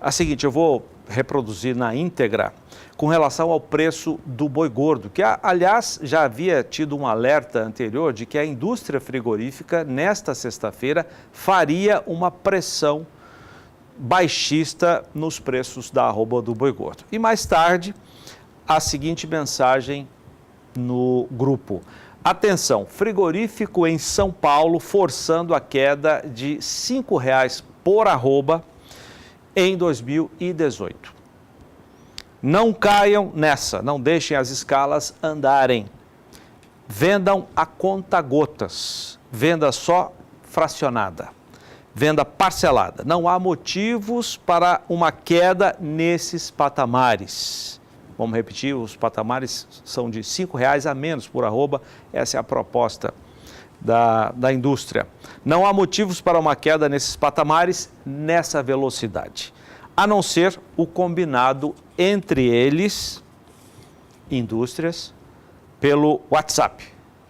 a seguinte, eu vou reproduzir na íntegra, com relação ao preço do boi gordo, que, aliás, já havia tido um alerta anterior de que a indústria frigorífica, nesta sexta-feira, faria uma pressão baixista nos preços da arroba do boi gordo. E mais tarde, a seguinte mensagem no grupo. Atenção, frigorífico em São Paulo forçando a queda de R$ 5,00 por arroba em 2018. Não caiam nessa, não deixem as escalas andarem. Vendam a conta-gotas, venda só fracionada, venda parcelada. Não há motivos para uma queda nesses patamares. Vamos repetir, os patamares são de R$ 5,00 a menos por arroba, essa é a proposta da indústria. Não há motivos para uma queda nesses patamares, nessa velocidade, a não ser o combinado entre eles, indústrias, pelo WhatsApp.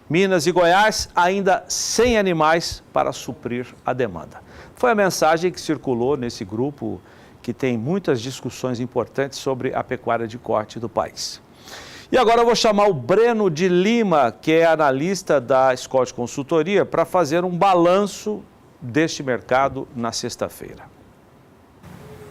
Minas e Goiás ainda sem animais para suprir a demanda. Foi a mensagem que circulou nesse grupo que tem muitas discussões importantes sobre a pecuária de corte do país. E agora eu vou chamar o Breno de Lima, que é analista da Scott Consultoria, para fazer um balanço deste mercado na sexta-feira.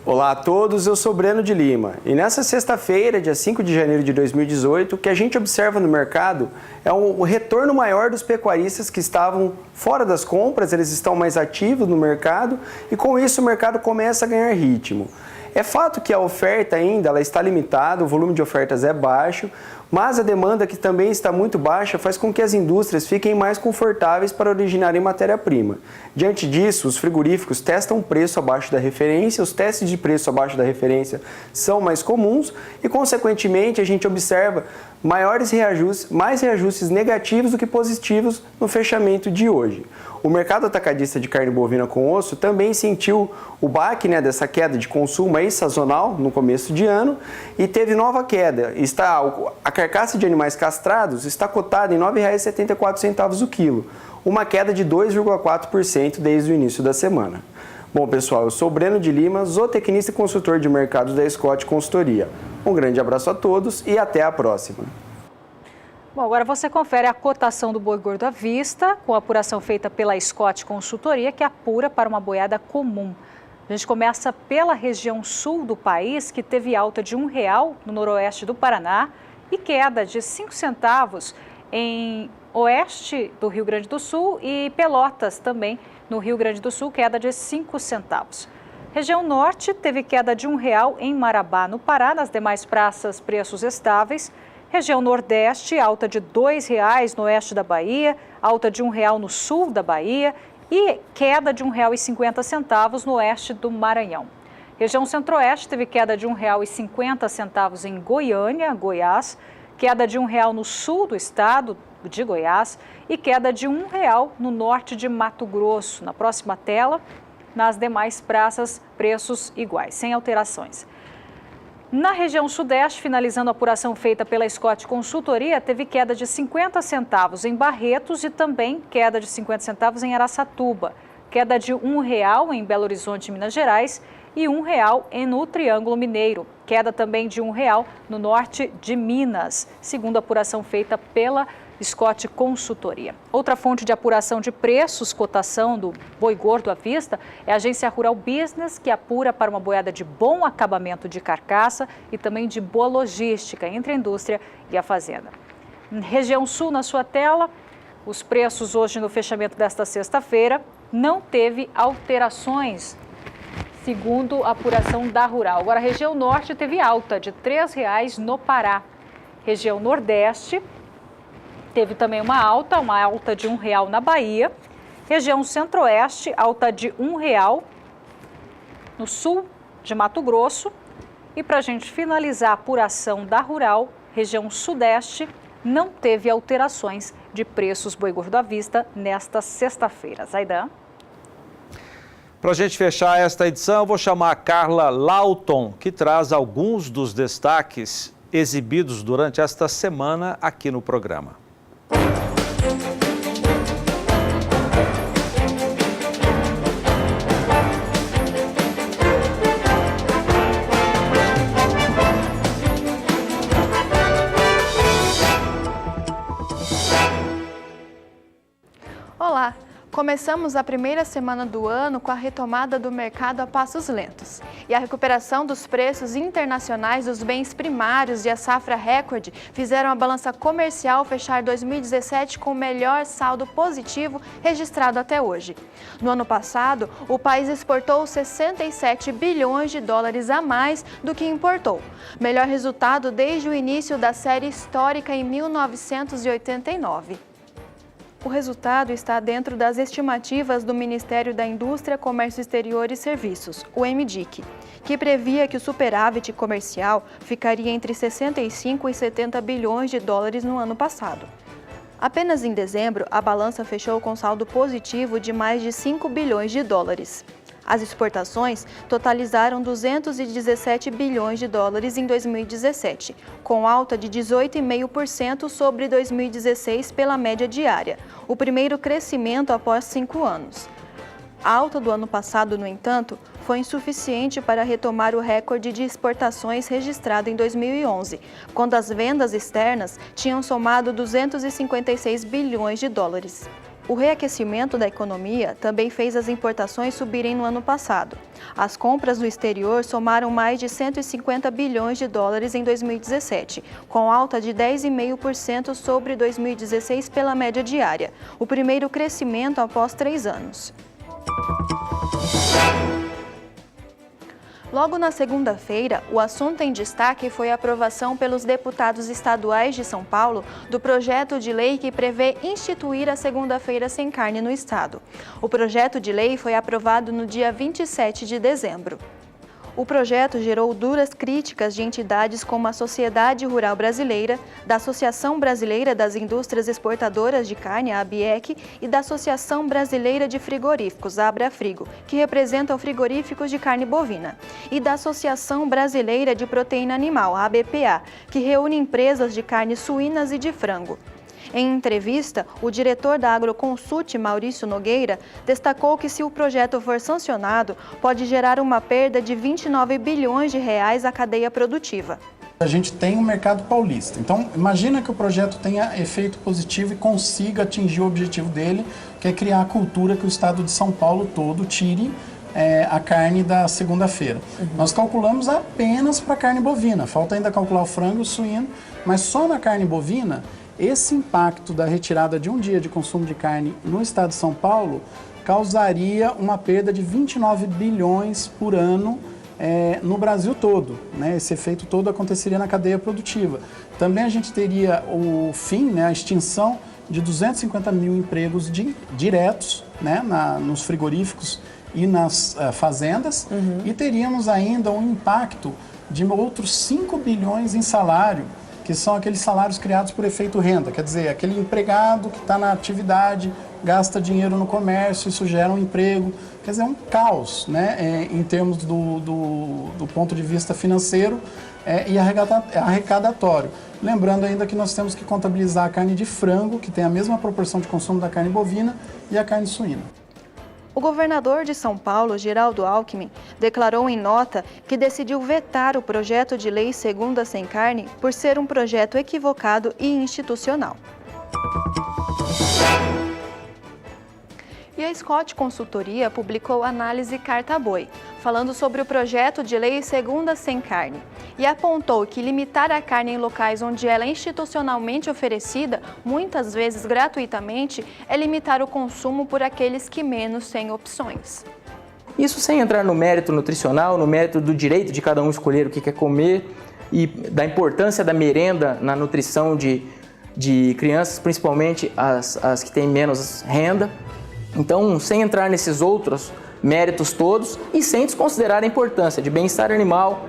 Olá a todos, eu sou Breno de Lima e nessa sexta-feira, dia 5 de janeiro de 2018, o que a gente observa no mercado é um retorno maior dos pecuaristas que estavam fora das compras, eles estão mais ativos no mercado e com isso o mercado começa a ganhar ritmo. É fato que a oferta ainda ela está limitada, o volume de ofertas é baixo, mas a demanda que também está muito baixa faz com que as indústrias fiquem mais confortáveis para originarem matéria-prima. Diante disso, os frigoríficos testam um preço abaixo da referência, os testes de preço abaixo da referência são mais comuns e, consequentemente, a gente observa mais reajustes negativos do que positivos no fechamento de hoje. O mercado atacadista de carne bovina com osso também sentiu o baque dessa queda de consumo aí sazonal no começo de ano e teve nova queda. A carcaça de animais castrados está cotada em R$ 9,74 o quilo, uma queda de 2,4% desde o início da semana. Bom, pessoal, eu sou o Breno de Lima, zootecnista e consultor de mercados da Scott Consultoria. Um grande abraço a todos e até a próxima. Bom, agora você confere a cotação do boi gordo à vista, com a apuração feita pela Scott Consultoria, que apura para uma boiada comum. A gente começa pela região sul do país, que teve alta de R$1 no noroeste do Paraná e queda de 5 centavos em oeste do Rio Grande do Sul e Pelotas também no Rio Grande do Sul, queda de 5 centavos. Região norte teve queda de R$1 em Marabá, no Pará, nas demais praças preços estáveis. Região nordeste, alta de R$2 no oeste da Bahia, alta de R$1 no sul da Bahia e queda de R$1,50 no oeste do Maranhão. Região centro-oeste teve queda de R$1,50 em Goiânia, Goiás, queda de R$1 no sul do estado de Goiás e queda de R$1 no norte de Mato Grosso. Na próxima tela, nas demais praças, preços iguais, sem alterações. Na região sudeste, finalizando a apuração feita pela Scott Consultoria, teve queda de 50 centavos em Barretos e também queda de 50 centavos em Araçatuba. Queda de R$1 em Belo Horizonte, Minas Gerais e R$1 no Triângulo Mineiro. Queda também de R$1 no norte de Minas, segundo a apuração feita pela Scott Consultoria. Outra fonte de apuração de preços, cotação do boi gordo à vista, é a Agência Rural Business, que apura para uma boiada de bom acabamento de carcaça e também de boa logística entre a indústria e a fazenda. Região sul, na sua tela, os preços hoje no fechamento desta sexta-feira não teve alterações, segundo a apuração da Rural. Agora, a região norte teve alta de R$3 no Pará. Região nordeste teve também uma alta de R$1 na Bahia. Região centro-oeste, alta de R$1 no sul de Mato Grosso. E para a gente finalizar a apuração da Rural, região sudeste não teve alterações de preços boi gordo à vista nesta sexta-feira. Zaidan. Para a gente fechar esta edição, eu vou chamar a Carla Lauton, que traz alguns dos destaques exibidos durante esta semana aqui no programa. Olá! Começamos a primeira semana do ano com a retomada do mercado a passos lentos. E a recuperação dos preços internacionais dos bens primários e a safra recorde fizeram a balança comercial fechar 2017 com o melhor saldo positivo registrado até hoje. No ano passado, o país exportou 67 bilhões de dólares a mais do que importou. Melhor resultado desde o início da série histórica em 1989. O resultado está dentro das estimativas do Ministério da Indústria, Comércio Exterior e Serviços, o MDIC, que previa que o superávit comercial ficaria entre 65 e 70 bilhões de dólares no ano passado. Apenas em dezembro, a balança fechou com saldo positivo de mais de 5 bilhões de dólares. As exportações totalizaram 217 bilhões de dólares em 2017, com alta de 18,5% sobre 2016 pela média diária, o primeiro crescimento após 5 anos. A alta do ano passado, no entanto, foi insuficiente para retomar o recorde de exportações registrado em 2011, quando as vendas externas tinham somado 256 bilhões de dólares. O reaquecimento da economia também fez as importações subirem no ano passado. As compras no exterior somaram mais de 150 bilhões de dólares em 2017, com alta de 10,5% sobre 2016 pela média diária, o primeiro crescimento após 3 anos. Logo na segunda-feira, o assunto em destaque foi a aprovação pelos deputados estaduais de São Paulo do projeto de lei que prevê instituir a segunda-feira sem carne no estado. O projeto de lei foi aprovado no dia 27 de dezembro. O projeto gerou duras críticas de entidades como a Sociedade Rural Brasileira, da Associação Brasileira das Indústrias Exportadoras de Carne, a ABIEC, e da Associação Brasileira de Frigoríficos, a Abrafrigo, que representam frigoríficos de carne bovina, e da Associação Brasileira de Proteína Animal, a ABPA, que reúne empresas de carnes suínas e de frango. Em entrevista, o diretor da Agroconsult, Maurício Nogueira, destacou que se o projeto for sancionado, pode gerar uma perda de 29 bilhões de reais à cadeia produtiva. A gente tem o mercado paulista. Então, imagina que o projeto tenha efeito positivo e consiga atingir o objetivo dele, que é criar a cultura que o estado de São Paulo todo tire a carne da segunda-feira. Nós calculamos apenas para a carne bovina, falta ainda calcular o frango e o suíno, mas só na carne bovina, esse impacto da retirada de um dia de consumo de carne no estado de São Paulo causaria uma perda de 29 bilhões por ano no Brasil todo, né? Esse efeito todo aconteceria na cadeia produtiva. Também a gente teria o fim, né, a extinção de 250 mil empregos diretos, né, nos frigoríficos e nas fazendas, e teríamos ainda um impacto de outros 5 bilhões em salário, que são aqueles salários criados por efeito renda, quer dizer, aquele empregado que está na atividade, gasta dinheiro no comércio, isso gera um emprego, quer dizer, é um caos, né, em termos do ponto de vista financeiro e arrecadatório. Lembrando ainda que nós temos que contabilizar a carne de frango, que tem a mesma proporção de consumo da carne bovina, e a carne suína. O governador de São Paulo, Geraldo Alckmin, declarou em nota que decidiu vetar o projeto de lei Segunda Sem Carne por ser um projeto equivocado e institucional. E a Scott Consultoria publicou a análise Carta Boi, falando sobre o projeto de lei Segunda Sem Carne, e apontou que limitar a carne em locais onde ela é institucionalmente oferecida, muitas vezes gratuitamente, é limitar o consumo por aqueles que menos têm opções. Isso sem entrar no mérito nutricional, no mérito do direito de cada um escolher o que quer comer e da importância da merenda na nutrição de crianças, principalmente as que têm menos renda. Então, sem entrar nesses outros méritos todos e sem desconsiderar a importância de bem-estar animal,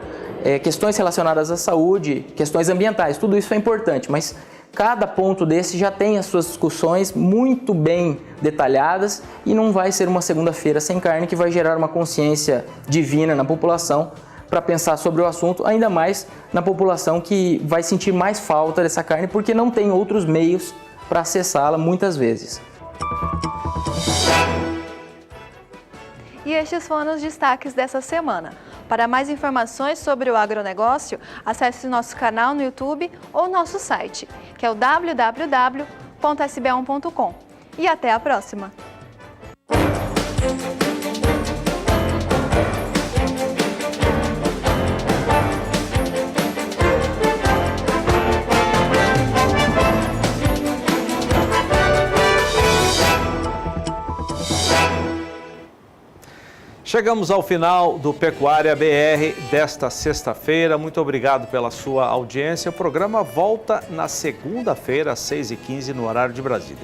questões relacionadas à saúde, questões ambientais, tudo isso é importante, mas cada ponto desse já tem as suas discussões muito bem detalhadas e não vai ser uma segunda-feira sem carne que vai gerar uma consciência divina na população para pensar sobre o assunto, ainda mais na população que vai sentir mais falta dessa carne porque não tem outros meios para acessá-la muitas vezes. E estes foram os destaques dessa semana. Para mais informações sobre o agronegócio, acesse nosso canal no YouTube ou nosso site, que é o www.sb1.com. E até a próxima! Chegamos ao final do Pecuária BR desta sexta-feira. Muito obrigado pela sua audiência. O programa volta na segunda-feira, às 6h15, no horário de Brasília.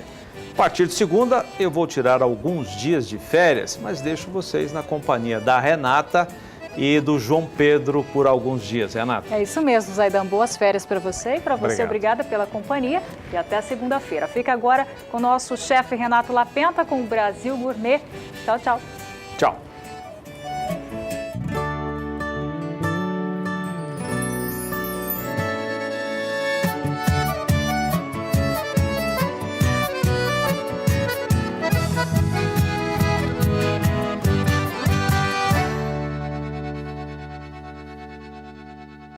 A partir de segunda, eu vou tirar alguns dias de férias, mas deixo vocês na companhia da Renata e do João Pedro por alguns dias. Renata. É isso mesmo, Zaidan. Boas férias para você e para você. Obrigado. Obrigada pela companhia e até segunda-feira. Fica agora com o nosso chefe Renato Lapenta com o Brasil Gourmet. Tchau, tchau. Tchau.